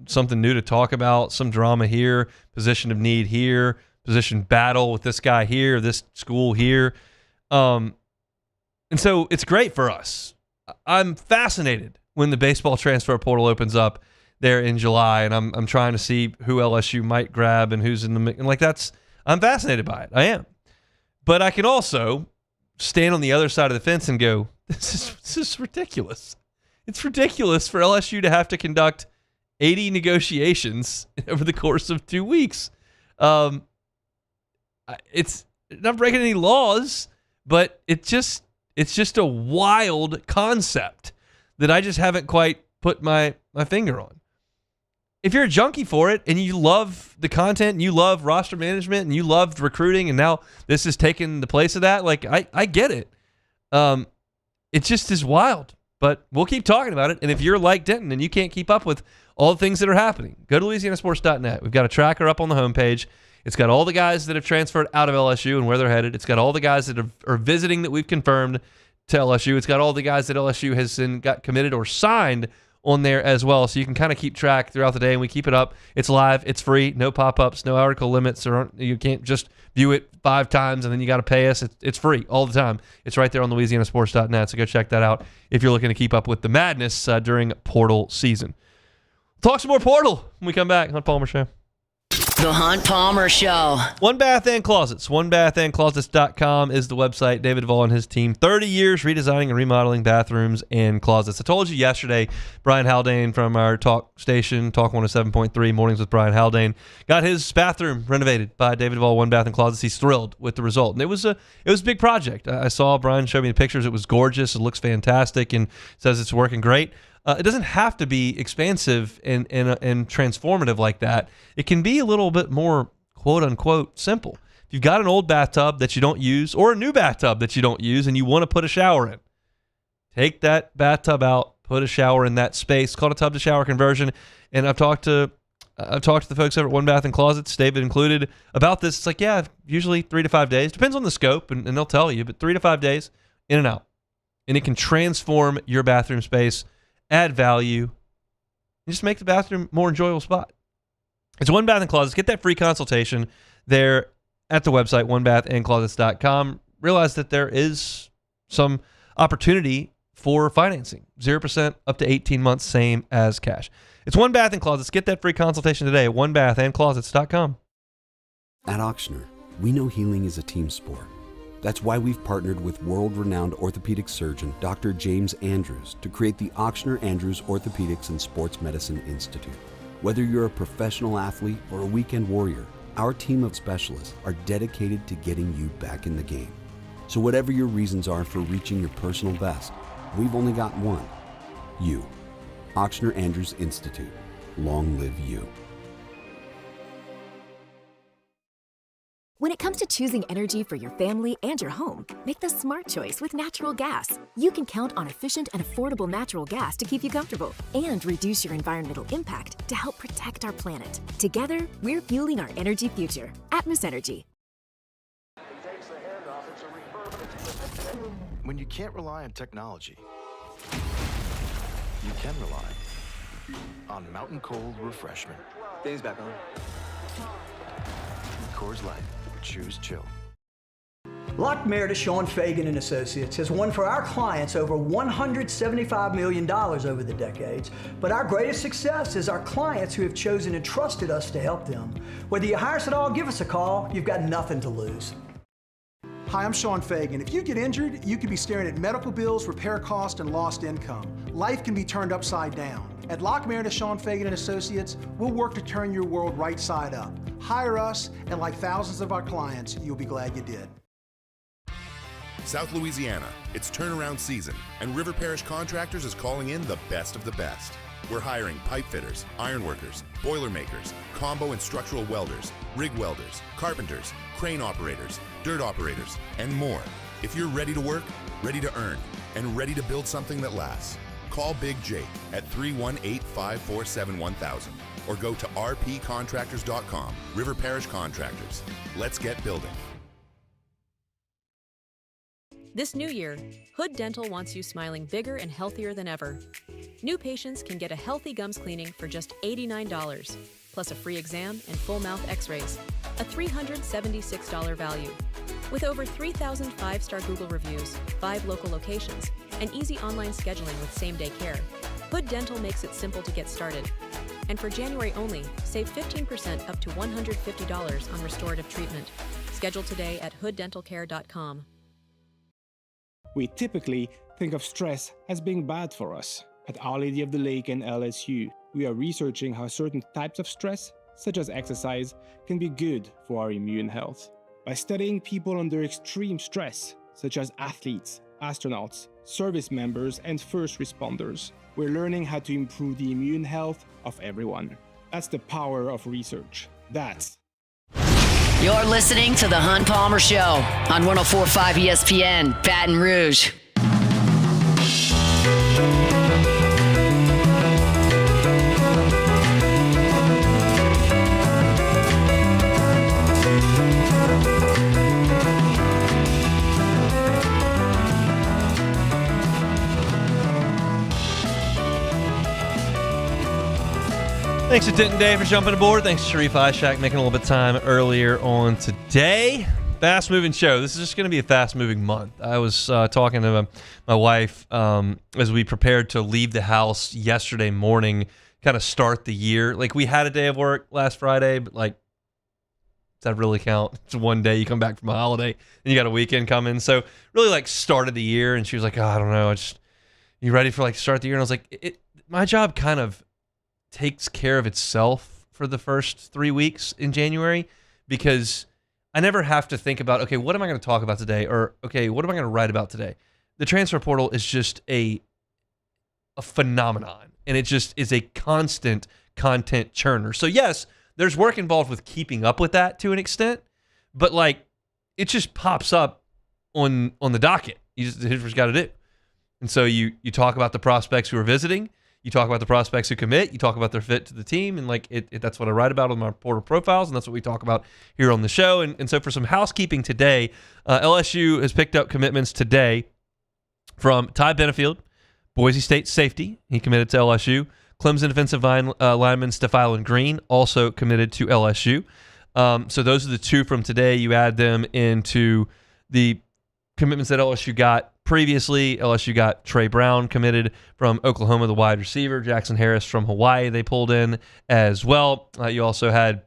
Something new to talk about, some drama here, position of need here, position battle with this guy here, this school here. And so it's great for us. I'm fascinated when the baseball transfer portal opens up there in July, and I'm trying to see who LSU might grab and who's in the mix. And like, I'm fascinated by it. I am. But I can also stand on the other side of the fence and go, this is ridiculous. It's ridiculous for LSU to have to conduct 80 negotiations over the course of 2 weeks. It's not breaking any laws, but it's just a wild concept that I just haven't quite put my finger on. If you're a junkie for it and you love the content and you love roster management and you loved recruiting and now this is taking the place of that, like, I get it. It just is wild, but we'll keep talking about it. And if you're like Denton and you can't keep up with all the things that are happening, go to LouisianaSports.net. We've got a tracker up on the homepage. It's got all the guys that have transferred out of LSU and where they're headed. It's got all the guys that are visiting that we've confirmed to LSU. It's got all the guys that LSU has got committed or signed on there as well. So you can kind of keep track throughout the day, and we keep it up. It's live. It's free. No pop-ups, no article limits. Or you can't just view it 5 times and then you got to pay us. It's free all the time. It's right there on LouisianaSports.net. So go check that out if you're looking to keep up with the madness during portal season. Talk some more portal when we come back on Palmer Show. The Hunt Palmer Show. One Bath and Closets. OneBathAndClosets.com is the website. David Duvall and his team, 30 years redesigning and remodeling bathrooms and closets. I told you yesterday, Brian Haldane from our talk station, Talk 107.3, Mornings with Brian Haldane, got his bathroom renovated by David Duvall, One Bath and Closets. He's thrilled with the result. And it was a big project. I saw Brian show me the pictures. It was gorgeous. It looks fantastic and says it's working great. It doesn't have to be expansive and transformative like that. It can be a little bit more quote-unquote simple. If you've got an old bathtub that you don't use or a new bathtub that you don't use and you want to put a shower in, take that bathtub out, put a shower in that space. It's called a tub-to-shower conversion. And I've talked to the folks over at One Bath and Closets, David included, about this. It's like, yeah, usually 3 to 5 days. Depends on the scope, and they'll tell you, but 3 to 5 days, in and out. And it can transform your bathroom space, add value, and just make the bathroom a more enjoyable spot. It's One Bath and Closets. Get that free consultation there at the website, onebathandclosets.com. Realize that there is some opportunity for financing. 0% up to 18 months, same as cash. It's One Bath and Closets. Get that free consultation today at onebathandclosets.com. At Ochsner, we know healing is a team sport. That's why we've partnered with world-renowned orthopedic surgeon Dr. James Andrews to create the Ochsner Andrews Orthopedics and Sports Medicine Institute. Whether you're a professional athlete or a weekend warrior, our team of specialists are dedicated to getting you back in the game. So whatever your reasons are for reaching your personal best, we've only got one: you. Ochsner Andrews Institute. Long live you. When it comes to choosing energy for your family and your home, make the smart choice with natural gas. You can count on efficient and affordable natural gas to keep you comfortable and reduce your environmental impact to help protect our planet. Together, we're fueling our energy future. Atmos Energy. When you can't rely on technology, you can rely on Mountain Cold Refreshment. Dave's back on. Coors Light. Choose chill. Lock Meredith, Sean Fagan and Associates has won for our clients over $175 million over the decades, but our greatest success is our clients who have chosen and trusted us to help them. Whether you hire us at all, give us a call. You've got nothing to lose. Hi, I'm Sean Fagan. If you get injured, you could be staring at medical bills, repair costs, and lost income. Life can be turned upside down. At Lock Meredith, Sean Fagan and Associates, we'll work to turn your world right side up. Hire us, and like thousands of our clients, you'll be glad you did. South Louisiana, it's turnaround season, and River Parish Contractors is calling in the best of the best. We're hiring pipe fitters, ironworkers, boilermakers, combo and structural welders, rig welders, carpenters, crane operators, dirt operators, and more. If you're ready to work, ready to earn, and ready to build something that lasts, call Big Jake at 318-547-1000 or go to rpcontractors.com. River Parish Contractors. Let's get building. This new year, Hood Dental wants you smiling bigger and healthier than ever. New patients can get a healthy gums cleaning for just $89, plus a free exam and full mouth x-rays, a $376 value. With over 3,000 five-star Google reviews, 5 local locations, and easy online scheduling with same-day care, Hood Dental makes it simple to get started. And for January only, save 15% up to $150 on restorative treatment. Schedule today at hooddentalcare.com. We typically think of stress as being bad for us. At Our Lady of the Lake and LSU, we are researching how certain types of stress, such as exercise, can be good for our immune health. By studying people under extreme stress, such as athletes, astronauts, service members, and first responders, we're learning how to improve the immune health of everyone. That's the power of research. That's You're listening to The Hunt Palmer Show on 104.5 ESPN, Baton Rouge. Thanks to Denton Day for jumping aboard. Thanks to Sharif Ishak making a little bit of time earlier on today. Fast-moving show. This is just going to be a fast-moving month. I was talking to my wife as we prepared to leave the house yesterday morning, kind of start the year. Like, we had a day of work last Friday, but, like, Does that really count? It's one day you come back from a holiday and you got a weekend coming. So really like started the year, and she was like, oh, I don't know. You ready for like start the year? And I was like, my job kind of takes care of itself for the first 3 weeks in January, because I never have to think about, okay, what am I going to talk about today? Or, okay, what am I going to write about today? The transfer portal is just a phenomenon, and it just is a constant content churner. So yes, there's work involved with keeping up with that to an extent, but like it just pops up on the docket. Here's what you got to do. And so you talk about the prospects who are visiting, you talk about the prospects who commit, you talk about their fit to the team, and like that's what I write about on my portal profiles, and that's what we talk about here on the show. And so for some housekeeping today, LSU has picked up commitments today from Ty Benefield, Boise State safety. He committed to LSU. Clemson defensive lineman Stephylan Green also committed to LSU. So those are the two from today. You add them into the commitments that LSU got previously. LSU got Trey Brown committed from Oklahoma, the wide receiver. Jackson Harris from Hawaii they pulled in as well. You also had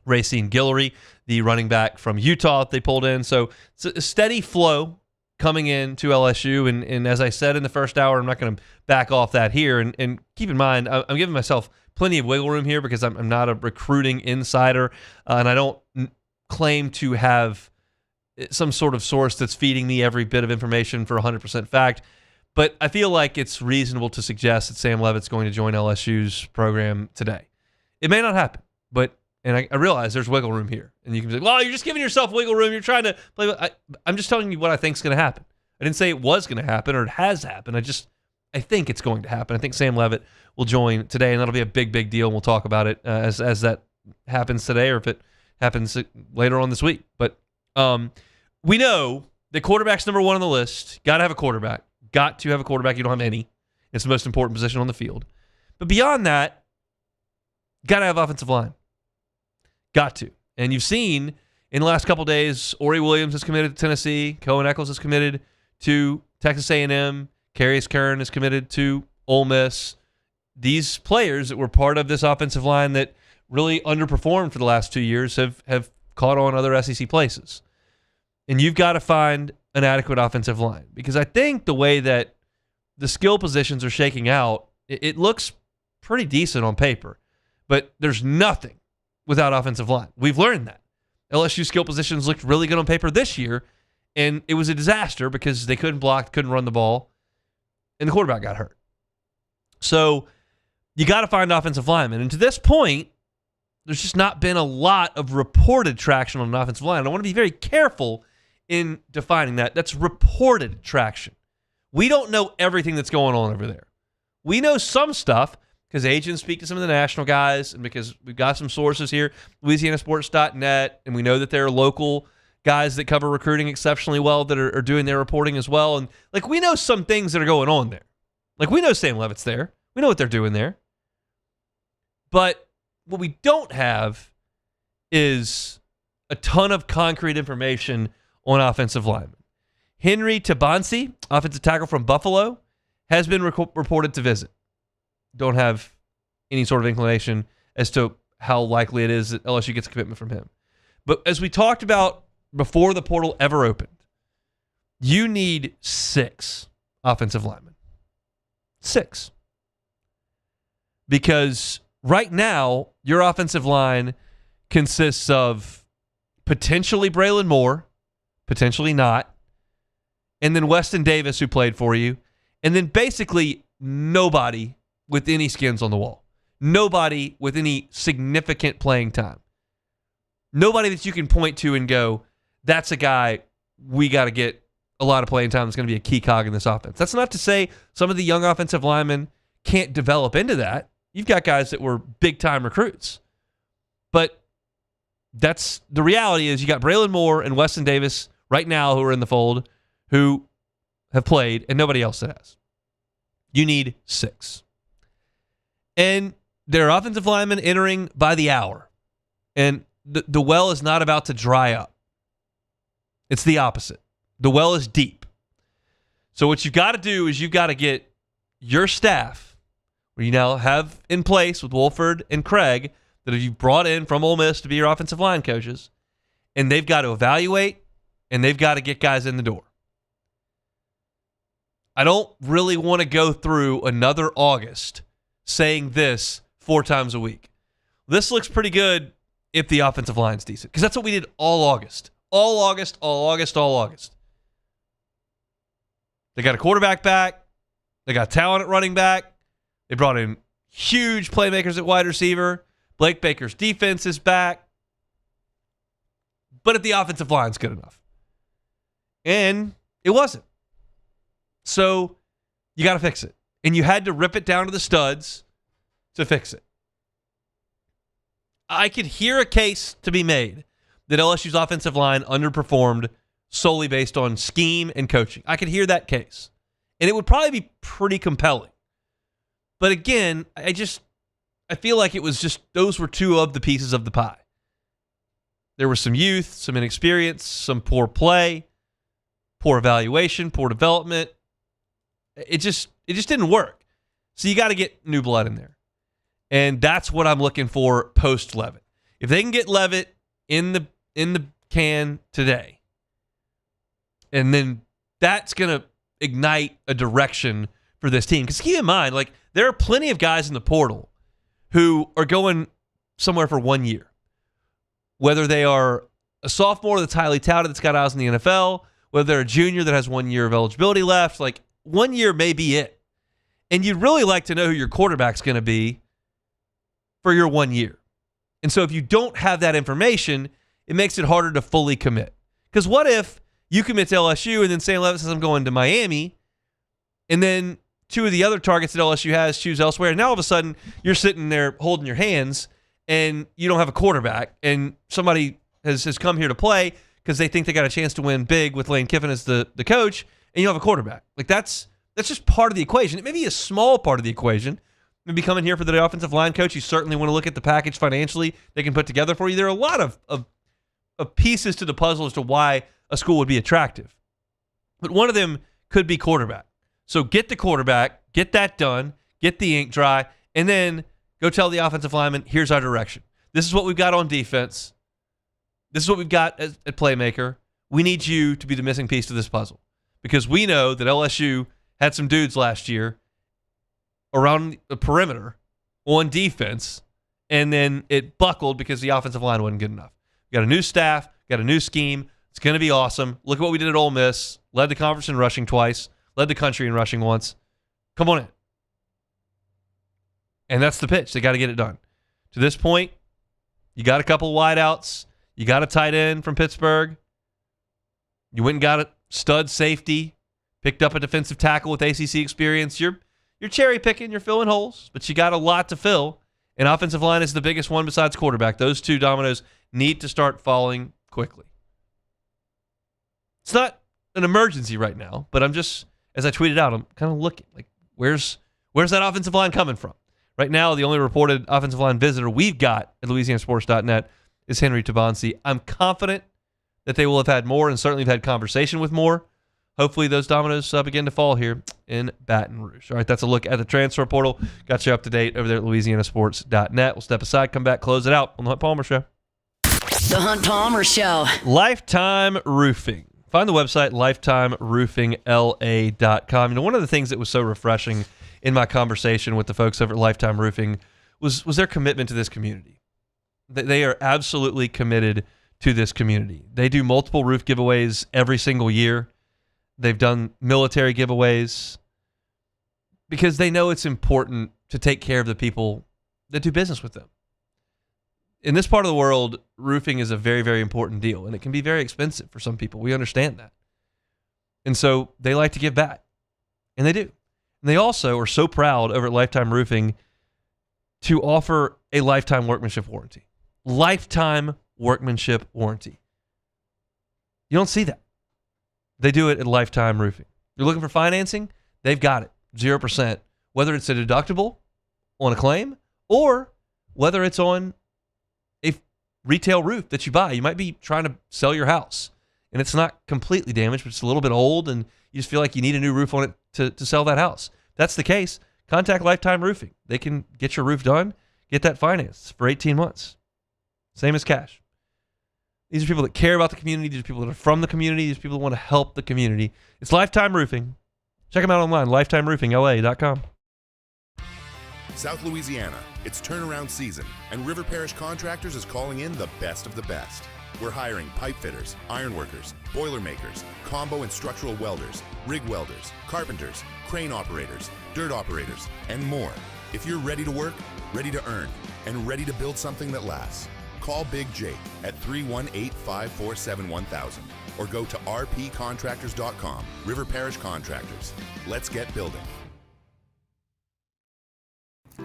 Racine Guillory, the running back from Utah, they pulled in. So it's a steady flow coming in to LSU, and as I said in the first hour, I'm not going to back off that here. And keep in mind, I'm giving myself plenty of wiggle room here because I'm not a recruiting insider, and I don't claim to have some sort of source that's feeding me every bit of information for 100% fact. But I feel like it's reasonable to suggest that Sam Leavitt's going to join LSU's program today. It may not happen, but I realize there's wiggle room here. And you can be like, well, you're just giving yourself wiggle room. You're trying to play. I'm just telling you what I think is going to happen. I didn't say it was going to happen or it has happened. I think it's going to happen. I think Sam Leavitt will join today, and that'll be a big, big deal. And we'll talk about it as that happens today, or if it happens later on this week. But we know that quarterback's number one on the list. Got to have a quarterback. Got to have a quarterback. You don't have any. It's the most important position on the field. But beyond that, got to have offensive line. Got to. And you've seen in the last couple of days, Ori Williams has committed to Tennessee. Cohen Eccles has committed to Texas A&M. Carius Kern is committed to Ole Miss. These players that were part of this offensive line that really underperformed for the last 2 years have caught on other SEC places. And you've got to find an adequate offensive line, because I think the way that the skill positions are shaking out, it looks pretty decent on paper, but there's nothing without offensive line. We've learned that. LSU skill positions looked really good on paper this year, and it was a disaster because they couldn't block, couldn't run the ball, and the quarterback got hurt. So you got to find offensive linemen. And to this point, there's just not been a lot of reported traction on an offensive line. And I want to be very careful in defining that. That's reported traction. We don't know everything that's going on over there. We know some stuff because agents speak to some of the national guys, and because we've got some sources here, LouisianaSports.net, and we know that there are local guys that cover recruiting exceptionally well that are doing their reporting as well. And like, we know some things that are going on there. Like, we know Sam Leavitt's there. We know what they're doing there. But what we don't have is a ton of concrete information on offensive linemen. Henry Tabansi, offensive tackle from Buffalo, has been reported to visit. Don't have any sort of inclination as to how likely it is that LSU gets a commitment from him. But as we talked about before the portal ever opened, you need 6 offensive linemen. 6. Because right now, your offensive line consists of potentially Braylon Moore, potentially not, and then Weston Davis, who played for you, and then basically nobody with any skins on the wall. Nobody with any significant playing time. Nobody that you can point to and go, that's a guy we got to get a lot of playing time that's going to be a key cog in this offense. That's not to say some of the young offensive linemen can't develop into that. You've got guys that were big-time recruits. But that's the reality is you got Braylon Moore and Weston Davis right now who are in the fold who have played, and nobody else that has. You need 6. And there are offensive linemen entering by the hour. And the well is not about to dry up. It's the opposite. The well is deep. So what you've got to do is you've got to get your staff, where you now have in place with Wolford and Craig, that you've brought in from Ole Miss to be your offensive line coaches, and they've got to evaluate, and they've got to get guys in the door. I don't really want to go through another August saying this 4 times a week. This looks pretty good if the offensive line's decent, because that's what we did all August. All August. They got a quarterback back. They got talent at running back. They brought in huge playmakers at wide receiver. Blake Baker's defense is back. But if the offensive line's good enough. And it wasn't. So you got to fix it. And you had to rip it down to the studs to fix it. I could hear a case to be made that LSU's offensive line underperformed solely based on scheme and coaching. I could hear that case. And it would probably be pretty compelling. But again, I feel like it was just, those were 2 of the pieces of the pie. There was some youth, some inexperience, some poor play, poor evaluation, poor development. It just didn't work. So you got to get new blood in there. And that's what I'm looking for post-Levitt. If they can get Levitt in the can today, and then that's going to ignite a direction for this team. Because keep in mind, like, there are plenty of guys in the portal who are going somewhere for 1 year. Whether they are a sophomore that's highly touted that's got eyes in the NFL, whether they're a junior that has 1 year of eligibility left, like, 1 year may be it. And you'd really like to know who your quarterback's going to be for your 1 year. And so if you don't have that information, it makes it harder to fully commit. Because what if you commit to LSU and then St. Levitt says, I'm going to Miami, and then 2 of the other targets that LSU has choose elsewhere, and now all of a sudden you're sitting there holding your hands and you don't have a quarterback, and somebody has come here to play because they think they got a chance to win big with Lane Kiffin as the coach, and you don't have a quarterback. Like, that's just part of the equation. It may be a small part of the equation. Maybe coming here for the offensive line coach, you certainly want to look at the package financially they can put together for you. There are a lot of pieces to the puzzle as to why a school would be attractive. But one of them could be quarterback. So get the quarterback, get that done, get the ink dry, and then go tell the offensive lineman, here's our direction. This is what we've got on defense. This is what we've got at playmaker. We need you to be the missing piece to this puzzle. Because we know that LSU had some dudes last year around the perimeter on defense, and then it buckled because the offensive line wasn't good enough. We got a new staff, got a new scheme. It's going to be awesome. Look at what we did at Ole Miss. Led the conference in rushing twice. Led the country in rushing once. Come on in. And that's the pitch. They got to get it done. To this point, you got a couple of wideouts. You got a tight end from Pittsburgh. You went and got a stud safety. Picked up a defensive tackle with ACC experience. You're cherry picking. You're filling holes. But you got a lot to fill. And offensive line is the biggest one besides quarterback. Those 2 dominoes need to start falling quickly. It's not an emergency right now, but I'm just, as I tweeted out, I'm kind of looking, like, where's that offensive line coming from? Right now, the only reported offensive line visitor we've got at LouisianaSports.net is Henry Tabansi. I'm confident that they will have had more and certainly have had conversation with more. Hopefully those dominoes begin to fall here in Baton Rouge. All right, that's a look at the transfer portal. Got you up to date over there at LouisianaSports.net. We'll step aside, come back, close it out on the Hunt Palmer Show. The Hunt Palmer Show. Lifetime Roofing. Find the website, lifetimeroofingla.com. You know, one of the things that was so refreshing in my conversation with the folks over at Lifetime Roofing was their commitment to this community. They are absolutely committed to this community. They do multiple roof giveaways every single year. They've done military giveaways because they know it's important to take care of the people that do business with them. In this part of the world, roofing is a very, very important deal, and it can be very expensive for some people. We understand that. And so they like to give back, and they do. And they also are so proud over at Lifetime Roofing to offer a lifetime workmanship warranty. Lifetime workmanship warranty. You don't see that. They do it at Lifetime Roofing. You're looking for financing? They've got it. 0%. Whether it's a deductible on a claim or whether it's on a retail roof that you buy. You might be trying to sell your house and it's not completely damaged, but it's a little bit old and you just feel like you need a new roof on it to sell that house. If that's the case, contact Lifetime Roofing. They can get your roof done, get that financed for 18 months. Same as cash. These are people that care about the community. These are people that are from the community. These are people that want to help the community. It's Lifetime Roofing. Check them out online, lifetimeroofingla.com. South Louisiana, it's turnaround season, and River Parish Contractors is calling in the best of the best. We're hiring pipe fitters, ironworkers, boiler makers, combo and structural welders, rig welders, carpenters, crane operators, dirt operators, and more. If you're ready to work, ready to earn, and ready to build something that lasts, call Big Jake at 318-547-1000 or go to rpcontractors.com. River Parish Contractors. Let's get building.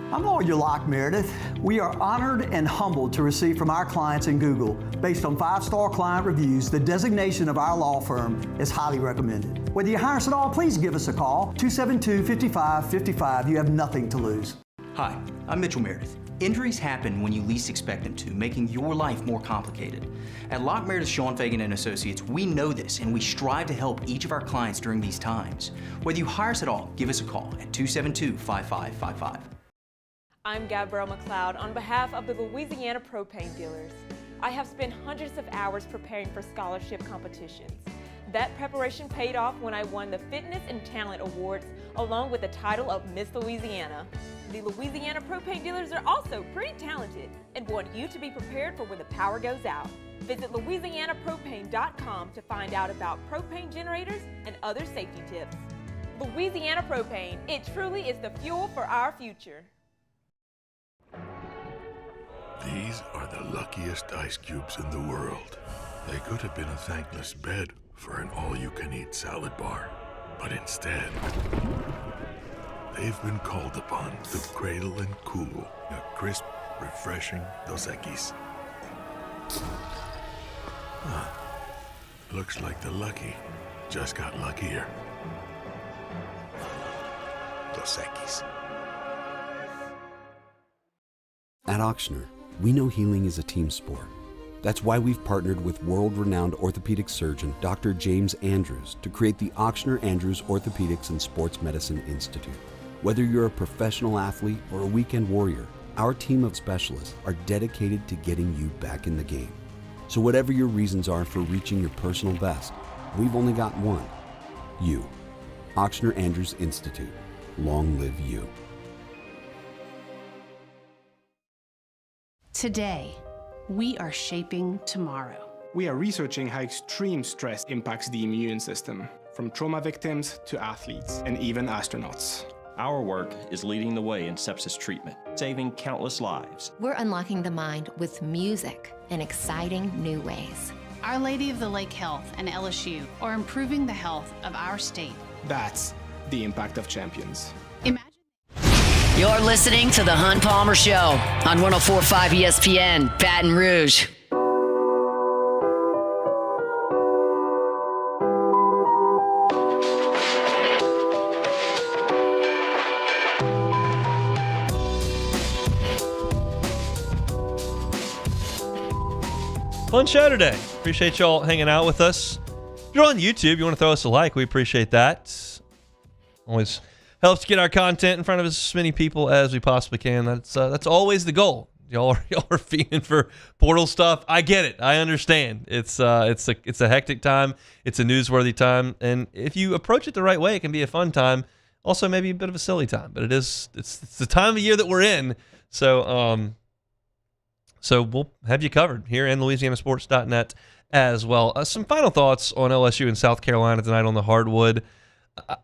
I'm Lawyer Locke Meredith. We are honored and humbled to receive from our clients in Google, based on 5-star client reviews, the designation of our law firm is highly recommended. Whether you hire us at all, please give us a call, 272-5555. You have nothing to lose. Hi, I'm Mitchell Meredith. Injuries happen when you least expect them to, making your life more complicated. At Locke Meredith, Sean Fagan and Associates, we know this, and we strive to help each of our clients during these times. Whether you hire us at all, give us a call at 272-5555. I'm Gabrielle McLeod on behalf of the Louisiana Propane Dealers. I have spent hundreds of hours preparing for scholarship competitions. That preparation paid off when I won the Fitness and Talent Awards along with the title of Miss Louisiana. The Louisiana Propane Dealers are also pretty talented and want you to be prepared for when the power goes out. Visit LouisianaPropane.com to find out about propane generators and other safety tips. Louisiana Propane, it truly is the fuel for our future. These are the luckiest ice cubes in the world. They could have been a thankless bed for an all-you-can-eat salad bar, but instead, they've been called upon to cradle and cool a crisp, refreshing Dos Equis. Looks like the lucky just got luckier. Dos Equis. At Auctioner, we know healing is a team sport. That's why we've partnered with world-renowned orthopedic surgeon Dr. James Andrews to create the Auctioner Andrews Orthopedics and Sports Medicine Institute. Whether you're a professional athlete or a weekend warrior, our team of specialists are dedicated to getting you back in the game. So whatever your reasons are for reaching your personal best, we've only got one: you. Auctioner Andrews Institute. Long live you. Today, we are shaping tomorrow. We are researching how extreme stress impacts the immune system, from trauma victims to athletes and even astronauts. Our work is leading the way in sepsis treatment, saving countless lives. We're unlocking the mind with music in exciting new ways. Our Lady of the Lake Health and LSU are improving the health of our state. That's the impact of champions. You're listening to The Hunt Palmer Show on 104.5 ESPN, Baton Rouge. Fun show today. Appreciate y'all hanging out with us. If you're on YouTube, you want to throw us a like, we appreciate that. Always helps get our content in front of as many people as we possibly can. That's always the goal. Y'all are fiending for portal stuff. I get it. I understand. It's a hectic time. It's a newsworthy time, and if you approach it the right way, it can be a fun time. Also, maybe a bit of a silly time, but it's the time of year that we're in. So we'll have you covered here in LouisianaSports.net as well. Some final thoughts on LSU and South Carolina tonight on the hardwood.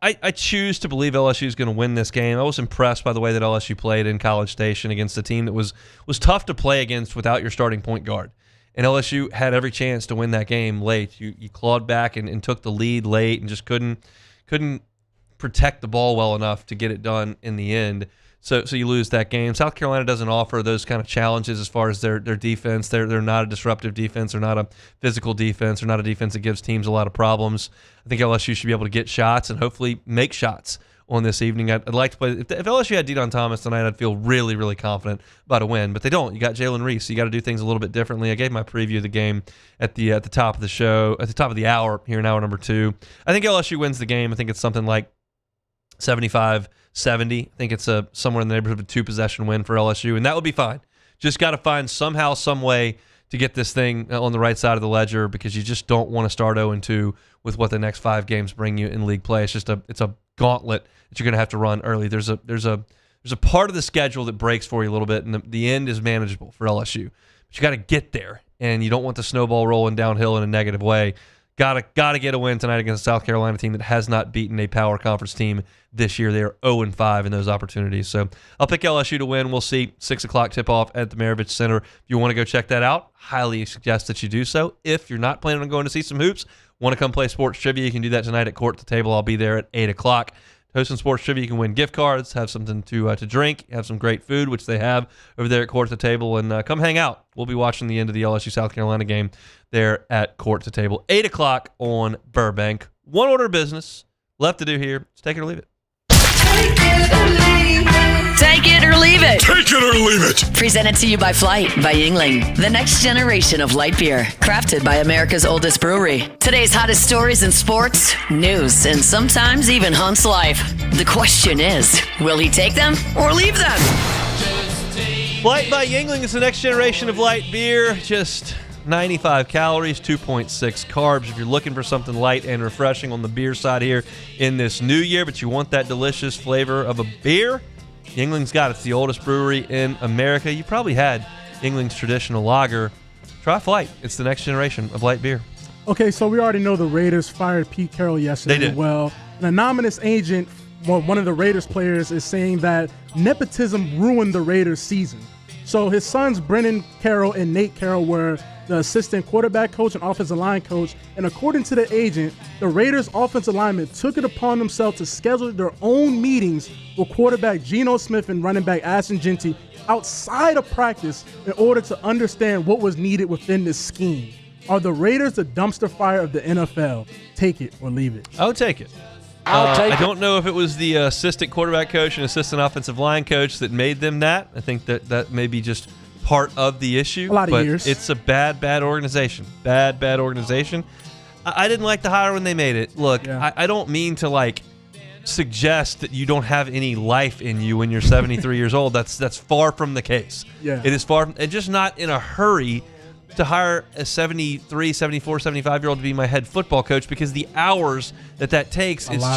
I choose to believe LSU is going to win this game. I was impressed by the way that LSU played in College Station against a team that was tough to play against without your starting point guard. And LSU had every chance to win that game late. You clawed back and took the lead late and just couldn't protect the ball well enough to get it done in the end. So you lose that game. South Carolina doesn't offer those kind of challenges as far as their defense. They're not a disruptive defense. They're not a physical defense. They're not a defense that gives teams a lot of problems. I think LSU should be able to get shots and hopefully make shots on this evening. I'd like to play. If LSU had De'Don Thomas tonight, I'd feel really, really confident about a win. But they don't. You got Jalen Reese. So you got to do things a little bit differently. I gave my preview of the game at the top of the show, at the top of the hour here in hour number 2. I think LSU wins the game. I think it's something like 75-70. I think it's somewhere in the neighborhood of a 2-possession win for LSU, and that would be fine. Just got to find somehow, some way to get this thing on the right side of the ledger, because you just don't want to start 0-2 with what the next 5 games bring you in league play. It's a gauntlet that you're going to have to run early. There's a part of the schedule that breaks for you a little bit, and the end is manageable for LSU. But you got to get there, and you don't want the snowball rolling downhill in a negative way. Got to get a win tonight against a South Carolina team that has not beaten a power conference team this year. They are 0-5 in those opportunities. So I'll pick LSU to win. We'll see. 6 o'clock tip-off at the Maravich Center. If you want to go check that out, highly suggest that you do so. If you're not planning on going to see some hoops, want to come play sports trivia, you can do that tonight at Court to Table. I'll be there at 8 o'clock. Hosting sports trivia, you can win gift cards, have something to drink, have some great food, which they have over there at Court to Table, and come hang out. We'll be watching the end of the LSU South Carolina game there at Court to Table. 8 o'clock on Burbank. One order of business left to do here. Just take it or leave it. Take it or leave it. Take it or leave it. Presented to you by Flight by Yingling, the next generation of light beer, crafted by America's oldest brewery. Today's hottest stories in sports, news, and sometimes even Hunt's life. The question is, will he take them or leave them? Flight by Yingling is the next generation of light beer. Just 95 calories, 2.6 carbs. If you're looking for something light and refreshing on the beer side here in this new year, but you want that delicious flavor of a beer, Yingling's got it. It's the oldest brewery in America. You probably had Yingling's traditional lager. Try Flight. It's the next generation of light beer. Okay, so we already know the Raiders fired Pete Carroll yesterday. They did. Well, an anonymous agent, one of the Raiders players, is saying that nepotism ruined the Raiders season. So his sons, Brennan Carroll and Nate Carroll, were the assistant quarterback coach and offensive line coach. And according to the agent, the Raiders offensive linemen took it upon themselves to schedule their own meetings with quarterback Geno Smith and running back Ashton Jeanty outside of practice in order to understand what was needed within this scheme. Are the Raiders the dumpster fire of the NFL? Take it or leave it. I would take it. I don't know if it was the assistant quarterback coach and assistant offensive line coach that made them that. I think that may be just part of the issue. A lot of years. It's a bad organization. Bad organization. I didn't like the hire when they made it. Look, yeah. I don't mean to suggest that you don't have any life in you when you're 73 years old. That's far from the case. Yeah. It is far from, and just not in a hurry to hire a 73, 74, 75-year-old to be my head football coach, because the hours that takes, it's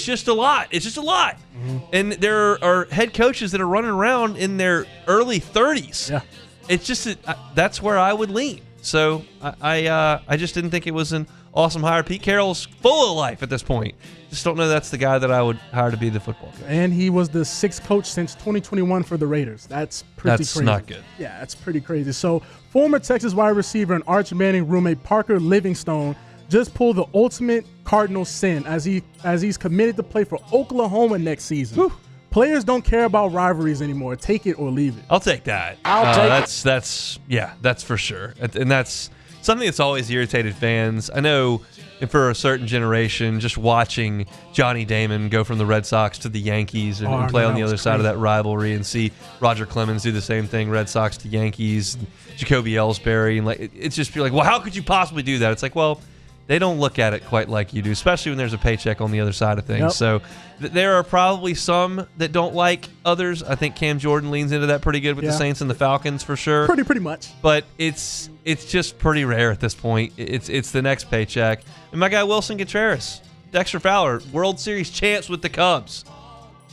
just a lot. It's just a lot. Mm-hmm. And there are head coaches that are running around in their early 30s. Yeah. It's just that's where I would lean. So I just didn't think it was an awesome hire. Pete Carroll's full of life at this point. Just don't know that's the guy that I would hire to be the football coach. And he was the 6th coach since 2021 for the Raiders. That's pretty crazy. That's not good. Yeah, that's pretty crazy. So former Texas wide receiver and Arch Manning roommate Parker Livingstone just pulled the ultimate Cardinal sin as he's committed to play for Oklahoma next season. Whew. Players don't care about rivalries anymore. Take it or leave it. I'll take that. That's for sure. And that's something that's always irritated fans. I know for a certain generation, just watching Johnny Damon go from the Red Sox to the Yankees and play on the other side of that rivalry, and see Roger Clemens do the same thing, Red Sox to Yankees, Jacoby Ellsbury, and it's just be like, well, how could you possibly do that? It's like, well, they don't look at it quite like you do, especially when there's a paycheck on the other side of things. Yep. So there are probably some that don't like others. I think Cam Jordan leans into that pretty good with the Saints and the Falcons for sure. Pretty much. But it's just pretty rare at this point. It's the next paycheck. And my guy Wilson Contreras, Dexter Fowler, World Series champs with the Cubs.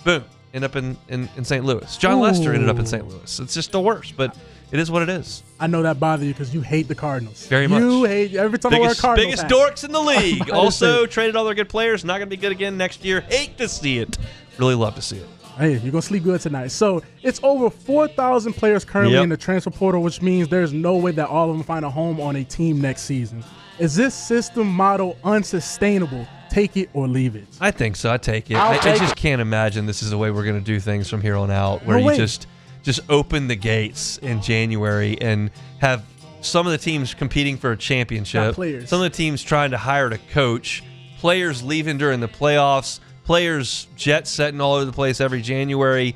Boom. End up in St. Louis. John Lester ended up in St. Louis. It's just the worst, but it is what it is. I know that bothers you because you hate the Cardinals. Very much. You hate every time I wear a Cardinals biggest hat. dorks in the league. Also traded all their good players. Not going to be good again next year. Hate to see it. Really love to see it. Hey, you're going to sleep good tonight. So it's over 4,000 players currently in the transfer portal, which means there's no way that all of them find a home on a team next season. Is this system model unsustainable? Take it or leave it. I think so. I take it. I just can't imagine this is the way we're going to do things from here on out, where you just open the gates in January and have some of the teams competing for a championship, some of the teams trying to hire a coach, players leaving during the playoffs, players jet setting all over the place every January.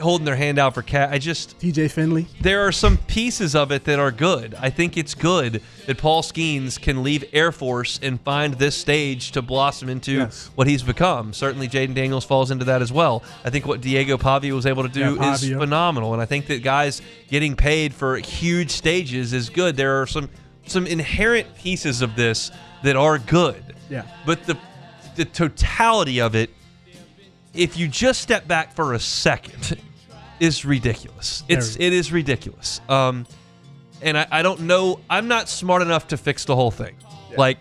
holding their hand out for Cat. TJ Finley. There are some pieces of it that are good. I think it's good that Paul Skeens can leave Air Force and find this stage to blossom into what he's become. Certainly Jaden Daniels falls into that as well. I think what Diego Pavia was able to do is phenomenal, and I think that guys getting paid for huge stages is good. There are some inherent pieces of this that are good. Yeah. But the totality of it, if you just step back for a second, is ridiculous. It is ridiculous. And I don't know. I'm not smart enough to fix the whole thing. Yeah. Like,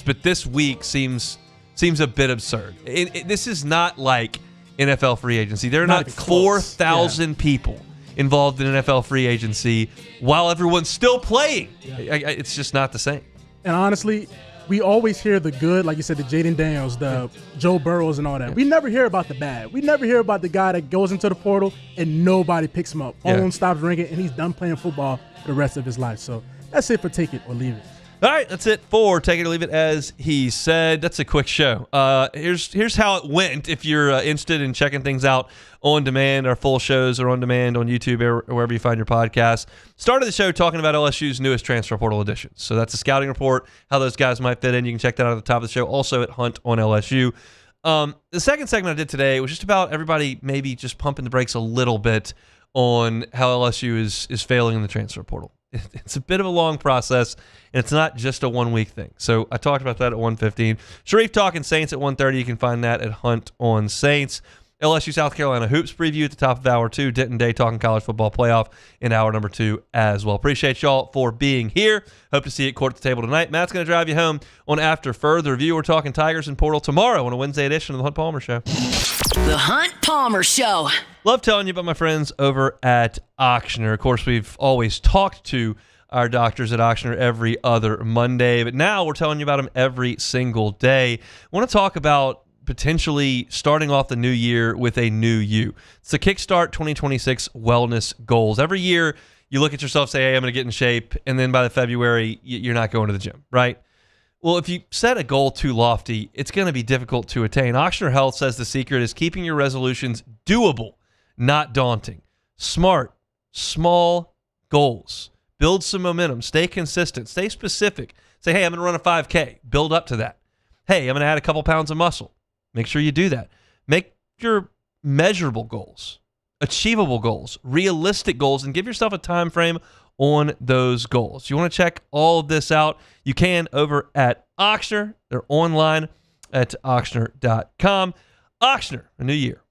but this week seems a bit absurd. This is not like NFL free agency. There are not 4,000 people involved in NFL free agency while everyone's still playing. Yeah. It's just not the same. And honestly, we always hear the good, like you said, the Jaden Daniels, the Joe Burrows and all that. We never hear about the bad. We never hear about the guy that goes into the portal and nobody picks him up. Phone stops ringing and he's done playing football for the rest of his life. So that's it for Take It or Leave It. All right, that's it for Take It or Leave It, as he said. That's a quick show. Here's how it went. If you're interested in checking things out on demand, our full shows are on demand on YouTube or wherever you find your podcasts. Started the show talking about LSU's newest transfer portal additions. So that's a scouting report, how those guys might fit in. You can check that out at the top of the show. Also at Hunt on LSU. The second segment I did today was just about everybody maybe just pumping the brakes a little bit on how LSU is failing in the transfer portal. It's a bit of a long process, and it's not just a 1 week thing. So I talked about that at 1:15. Sharif talking Saints at 1:30. You can find that at Hunt on Saints. LSU South Carolina hoops preview at the top of hour 2. Denton Day talking college football playoff in hour number 2 as well. Appreciate y'all for being here. Hope to see you at court at the table tonight. Matt's going to drive you home on After Further Review. We're talking Tigers and Portal tomorrow on a Wednesday edition of the Hunt Palmer Show. The Hunt Palmer Show. Love telling you about my friends over at Auctioner. Of course, we've always talked to our doctors at Auctioner every other Monday, but now we're telling you about them every single day. I want to talk about potentially starting off the new year with a new you. It's the Kickstart 2026 Wellness Goals. Every year, you look at yourself, say, hey, I'm going to get in shape, and then by the February, you're not going to the gym, right? Well, if you set a goal too lofty, it's going to be difficult to attain. Auctioner Health says the secret is keeping your resolutions doable, not daunting. Smart, small goals. Build some momentum. Stay consistent. Stay specific. Say, hey, I'm going to run a 5K. Build up to that. Hey, I'm going to add a couple pounds of muscle. Make sure you do that. Make your measurable goals, achievable goals, realistic goals, and give yourself a time frame on those goals. You want to check all of this out, you can over at Auctioner. They're online at auctioner.com. Auctioner, a new year,